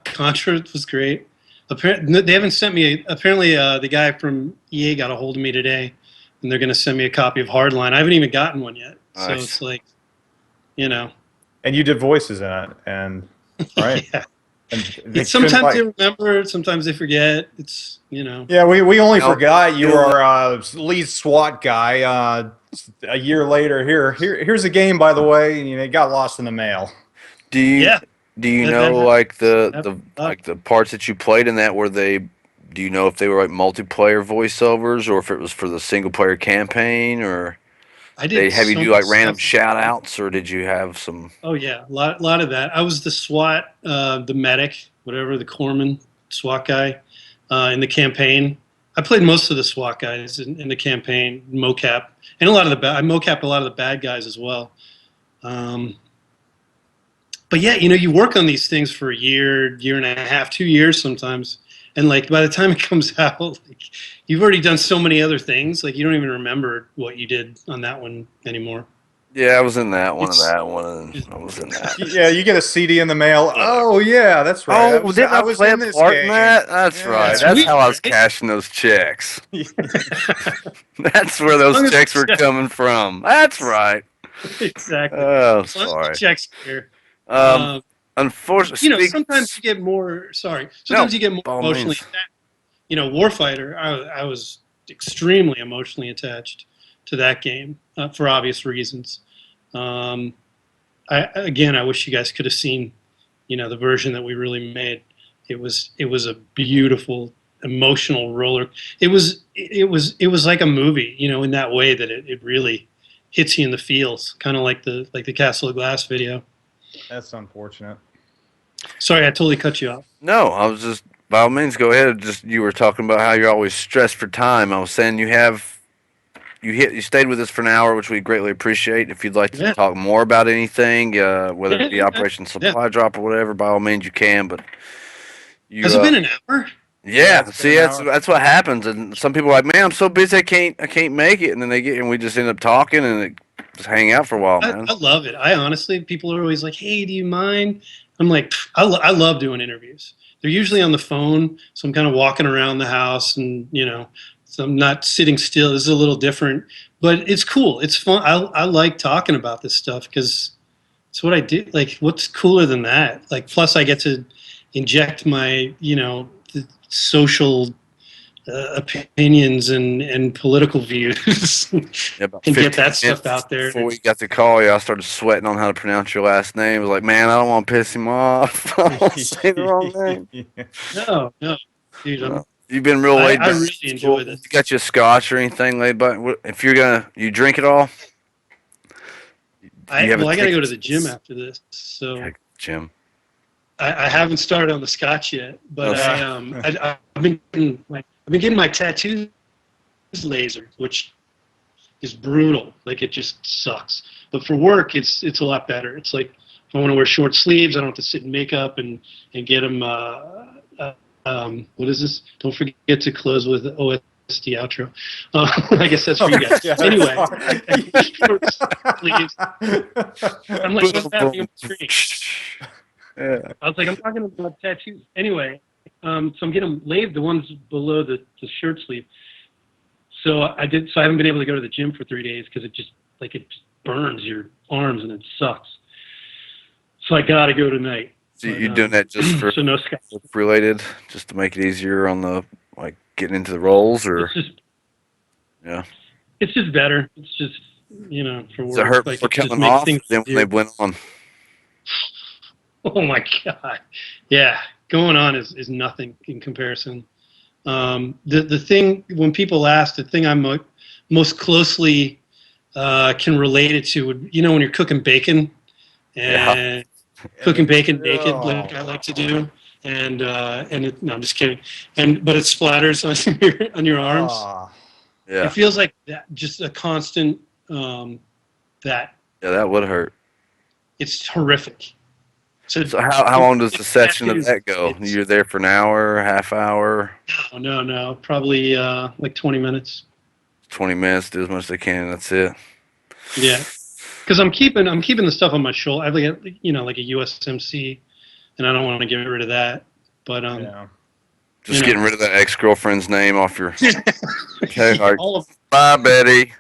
Contra was great. Apparently, they haven't sent me. Apparently, the guy from EA got a hold of me today, and they're going to send me a copy of Hardline. I haven't even gotten one yet, so Nice. it's like, And you did voices in it, and right. yeah. And they Sometimes they couldn't, remember, sometimes they forget. It's yeah, we only No, forgot you no. were lead SWAT guy. A year later, here's a game, by the way, and it got lost in the mail. do you Yeah. do you That know happens. like the That- the parts that you played in that do you know if they were like multiplayer voiceovers or if it was for the single player campaign or I did. they have you so do like much random stuff. shout outs or did you have some Oh yeah, a lot of that. I was the SWAT, the medic, whatever, the corpsman, SWAT guy in the campaign. I played most of the SWAT guys in the campaign, mocap, and I mocapped a lot of the bad guys as well. But yeah, you work on these things for a year and a half, 2 years sometimes, and like by the time it comes out, like you've already done so many other things, like you don't even remember what you did on that one anymore. Yeah, I was in that one It's- and that one and I was in that. Yeah, you get a CD in the mail. Oh yeah, that's right. Oh, didn't I was play a in this part game. in that? That's Yeah. right. It's That's weird, how I was right? cashing those checks. That's where As long those as checks the were check- coming from. That's right. Exactly. Oh, As long as the sorry. checks clear. Unfortunately, Sometimes you get more. Sorry, No, sometimes you get more by all emotionally means. attached. Warfighter. I was extremely emotionally attached to that game for obvious reasons. I wish you guys could have seen, the version that we really made. It was a beautiful emotional roller. It was like a movie, in that way that it really hits you in the feels, kind of like the Castle of Glass video. That's unfortunate. Sorry, I totally cut you off. No, I was just by all means go ahead. Just you were talking about how you're always stressed for time. I was saying you stayed with us for an hour, which we greatly appreciate. If you'd like to Yeah. talk more about anything, whether it be Yeah. Operation Supply Drop or whatever, by all means you can. But Has it been an hour? Yeah, it's see, been an that's hour. that's what happens, and some people are like, man, I'm so busy, I can't make it, and then we just end up talking and just hang out for a while, man. I love it. I honestly, people are always like, "Hey, do you mind?" I'm like, I love doing interviews. They're usually on the phone, so I'm kind of walking around the house, and so I'm not sitting still. This is a little different, but it's cool. It's fun. I like talking about this stuff because it's what I do. Like, what's cooler than that? Like, plus I get to inject my the social opinions and political views Yeah, about and get 15 that stuff minutes out there. Before we got the call, I started sweating on how to pronounce your last name. I was like, man, I don't want to piss him off. I don't want to say the wrong name. No, dude, No. You've been real I laid back. really enjoy this. You got you a scotch or anything laid back? If you drink it all? I You have a got to go ticket to the gym to- after this, so Heck, Jim. I haven't started on the scotch yet. But Okay. I've been getting my tattoos laser, which is brutal. Like it just sucks. But for work, it's a lot better. It's like if I want to wear short sleeves, I don't have to sit in makeup and get them. What is this? Don't forget to close with the OST outro. I guess that's for you guys. Yeah, Anyway, sorry. short sleeves. I'm like, what's happening on the screen? Yeah. I was like, I'm talking about tattoos. Anyway, so I'm getting them lathed, the ones below the shirt sleeve. So I haven't been able to go to the gym for 3 days because it just burns your arms and it sucks. So I gotta go tonight. So you're doing that just for so no Skype related, just to make it easier on the getting into the roles, or yeah. It's just better. It's just for work. Does it hurt like, for it just coming makes off? things Then when they went on. Oh my god, yeah, going on is nothing in comparison. The thing when people ask, the thing I'm most closely can relate it to would when you're cooking bacon and cooking bacon naked, like I like to do, and no, I'm just kidding, but it splatters on your arms. Yeah, it feels like that, just a constant that. Yeah, that would hurt. It's horrific. So how long does the session of that go? You're there for an hour, half hour? No, probably like 20 minutes. 20 minutes, do as much as they can, that's it. Yeah, because I'm keeping the stuff on my shoulder. I have like a USMC, and I don't want to get rid of that. But just getting rid of that ex-girlfriend's name off your. Okay, like, all of bye, Betty.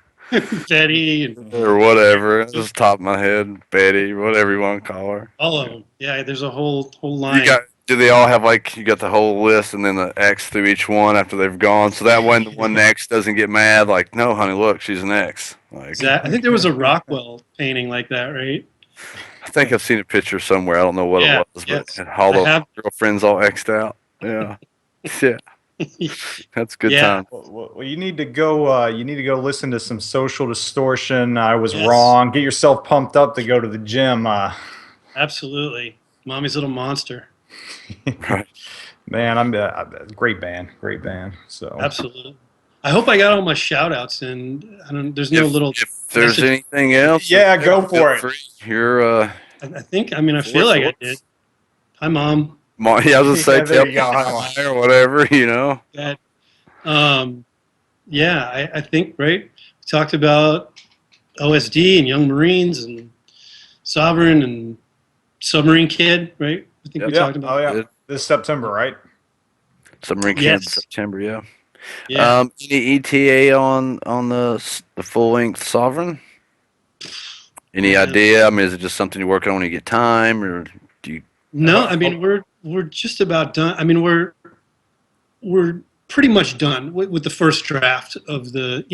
Betty or whatever. Just top of my head, Betty, whatever you want to call her. All of them. Yeah, there's a whole line. Do they all have you got the whole list and then the X through each one after they've gone, so that when the one X doesn't get mad, like, no, honey, look, she's an X. I think there was a Rockwell painting like that, right? I think I've seen a picture somewhere. I don't know what it was, but all the girlfriends all X'd out. Yeah, yeah. That's good time. Well, you need to go. You need to go listen to some Social Distortion. I was wrong. Get yourself pumped up to go to the gym. Absolutely, Mommy's Little Monster. Right. Man, I'm great band. So absolutely. I hope I got all my shout outs and there's no little. If there's anything else, go for it. You're. I think. I mean, I feel like I did. Hi, Mom. Yeah, I was gonna say or whatever, That, I think right. We talked about OSD and Young Marines and Sovereign and Submarine Kid, right? I think we talked about. Oh yeah, this September, right? Submarine Kid, September, yeah. Any ETA on the full length Sovereign? Any idea? I mean, is it just something you're working on when you get time, or do you? No, I mean we're just about done. I mean we're pretty much done with the first draft of the.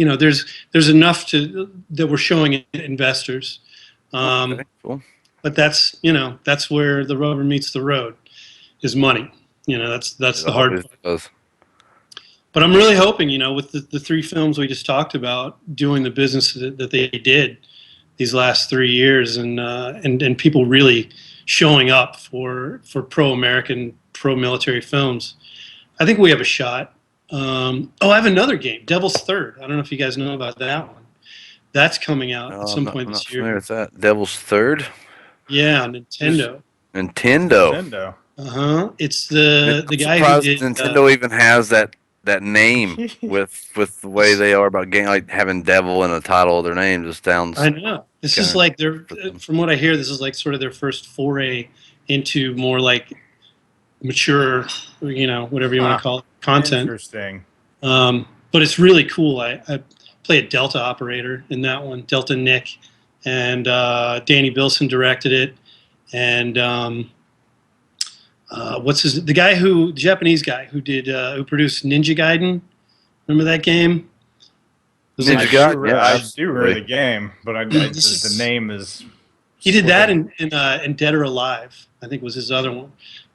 There's enough that we're showing investors, Okay, cool. But that's where the rubber meets the road, is money. That's the hard part. But I'm really hoping, with the 3 films we just talked about, doing the business that they did these last 3 years, and people really showing up for pro-American, pro-military films, I think we have a shot. I have another game, Devil's Third. I don't know if you guys know about that one. That's coming out at some point this year. I'm not familiar with that. Devil's Third? Yeah, Nintendo. It's the guy who did. Nintendo even has that name with the way they are about game, like having devil in the title of their name. Just sounds. I know. This is like from what I hear, this is like sort of their first foray into more like mature, whatever you want to call it, content. Interesting. But it's really cool. I play a Delta operator in that one, Delta Nick, and Danny Bilson directed it, and the Japanese guy who produced Ninja Gaiden. Remember that game? Ninja Gaiden. Yeah, I do remember the game, but the name is. He did that in Dead or Alive, I think was his other one,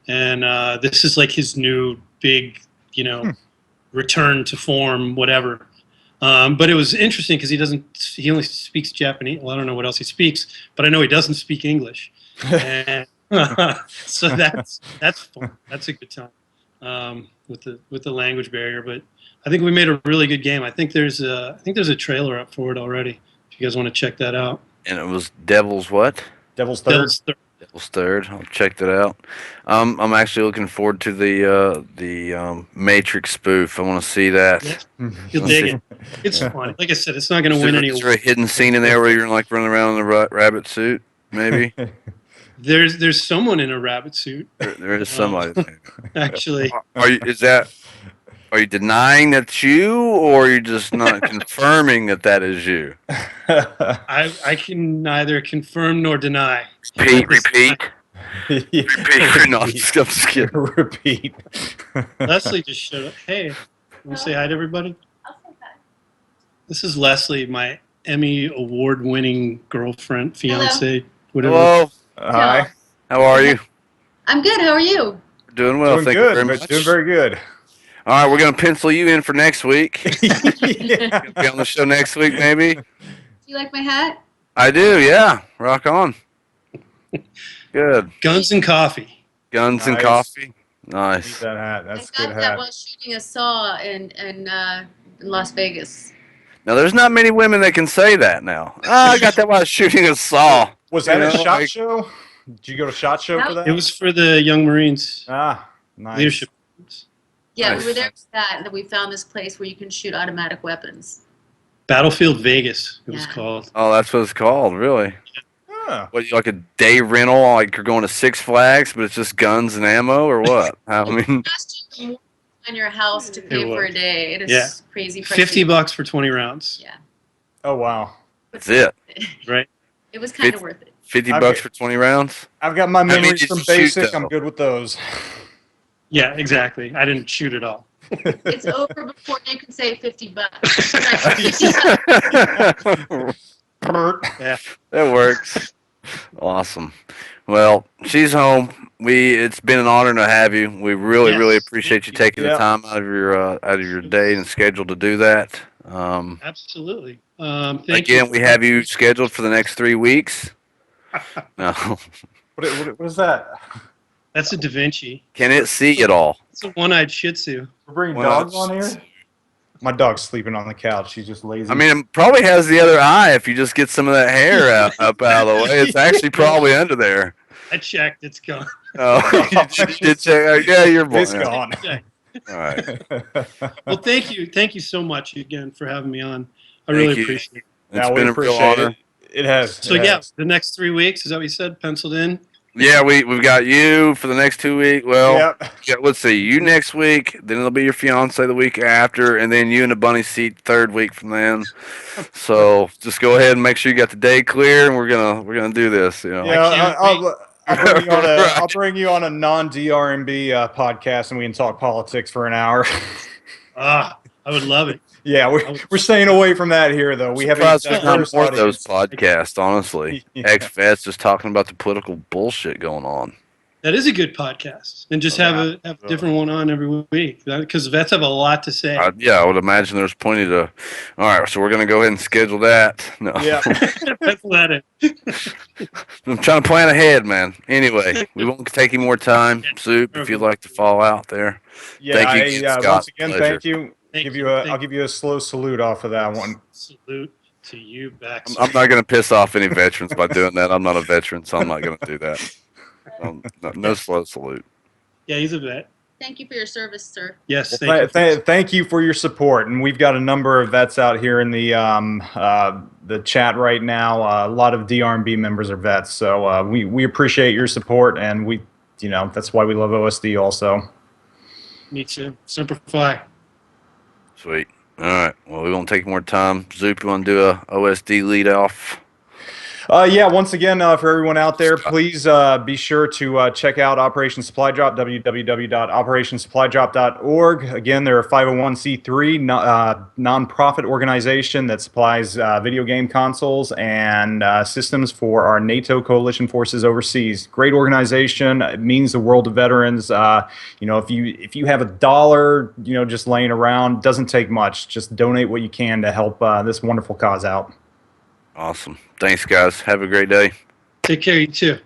and this is like his new big, return to form, whatever. But it was interesting because he only speaks Japanese. Well, I don't know what else he speaks, but I know he doesn't speak English. And so that's fun. That's a good time. with the language barrier. But I think we made a really good game. I think there's a trailer up for it already. If you guys want to check that out. And it was Devil's what? Devil's Third. Devil's Third. Devil's Third. I'll check that out. I'm actually looking forward to the Matrix spoof. I want to see that. Yeah. You'll dig it. It's funny. Like I said, it's not going to win any. Is there a hidden scene in there where you're like running around in a rabbit suit? Maybe. There's someone in a rabbit suit. There is somebody. Actually. Are you denying that's you, or are you just not confirming that is you? I can neither confirm nor deny. Repeat. Yeah. Repeat. No, I'm just kidding. Repeat. Leslie just showed up. Hey, want to say hi to everybody? I'll say hi. This is Leslie, my Emmy award-winning girlfriend, fiance, whatever. Hello. Hi. How are you? I'm good. How are you? Doing well. Doing Thank good. you very much. Doing very good. All right, we're gonna pencil you in for next week. Yeah. Be on the show next week, maybe. Do you like my hat? I do. Yeah. Rock on. Good. Guns and coffee. Guns and Nice. coffee. Need Nice. that hat. That's a I good got that hat. while shooting a saw in Las Vegas. Now, there's not many women that can say that now. Oh, I got that while I was shooting a saw. Was that You a know, SHOT like- show? Did you go to SHOT show for that? It was for the Young Marines Ah, nice. leadership. Yeah, Nice. we were there for that, and then we found this place where you can shoot automatic weapons. Battlefield Vegas, it was Yeah. called. Oh, that's what it's called, really. Ah. What, like a day rental, like you're going to Six Flags, but it's just guns and ammo, or what? I mean, Just more on your house to pay It for a was. day. It is Yeah. crazy. pricey. $50 for 20 rounds, Yeah, Oh, wow. that's it. right? It was kind of worth it. 50 Okay. bucks for 20 rounds? I've got my many memories did from you shoot, basic. though? I'm good with those. Yeah, exactly. I didn't shoot at all. It's over before you can say $50. Yeah. That works. Awesome. Well, she's home. It's been an honor to have you. We really, Yes. really appreciate you taking the Yeah. time out of your day and schedule to do that. Absolutely. Thank Again, you. we have you scheduled for the next 3 weeks. No, What is that? That's a Da Vinci. can it see at all? It's a one-eyed Shih Tzu. We're bringing Well, dogs on here? My dog's sleeping on the couch. She's just lazy. I mean, it probably has the other eye if you just get some of that hair up out of the way. It's actually probably under there. I checked. It's gone. Oh, you did check. Yeah, you're born. it's gone. Okay. All right. Well, thank you. Thank you so much again for having me on. I Thank really you. appreciate it. It's we been a real appreciate honor. It has. So it yeah, has. the next 3 weeks, is that what you said? Penciled in? Yeah, we've got you for the next 2 weeks. Well, Yep. yeah, let's see. You next week, then it'll be your fiance the week after, and then you in the bunny seat third week from then. So just go ahead and make sure you got the day clear, and we're gonna do this. You know. Yeah, can't I'll bring you on a non-DRMB podcast, and we can talk politics for an hour. I would love it. Yeah, we're staying away from that here, though. We have a Surprised there's not diverse more of those audience. podcasts, honestly. Yeah. Ex-vets just talking about the political bullshit going on. That is a good podcast. And just have a different one on every week. Because vets have a lot to say. Yeah, I would imagine there's plenty to. All right, so we're gonna go ahead and schedule that. No, Yeah. That's let it. I'm trying to plan ahead, man. Anyway, we won't take any more time. Soup, if you'd like to fall out there. Yeah, Thank you, Scott. once again, Pleasure. thank you. Thank Give you. you a, Thank I'll give you a slow salute off of that one. Salute to you, Bex. I'm not gonna piss off any veterans by doing that. I'm not a veteran, so I'm not gonna do that. No slow salute. Yeah, he's a vet. Thank you for your service, sir. Yes, Well, thank you. thank you for your support, and we've got a number of vets out here in the chat right now. A lot of DRMB members are vets, so we appreciate your support, and that's why we love OSD also. Me too. Semper Fi. Sweet. All right. Well, we won't take more time. Zoop, you want to do a OSD lead off? Yeah, once again, for everyone out there, please be sure to check out Operation Supply Drop, www.operationsupply.drop.org. Again, they're a 501c3 nonprofit organization that supplies video game consoles and systems for our NATO coalition forces overseas. Great organization. It means the world to veterans. If you have $1, just laying around, doesn't take much. Just donate what you can to help this wonderful cause out. Awesome. Thanks, guys. Have a great day. Take care, you too.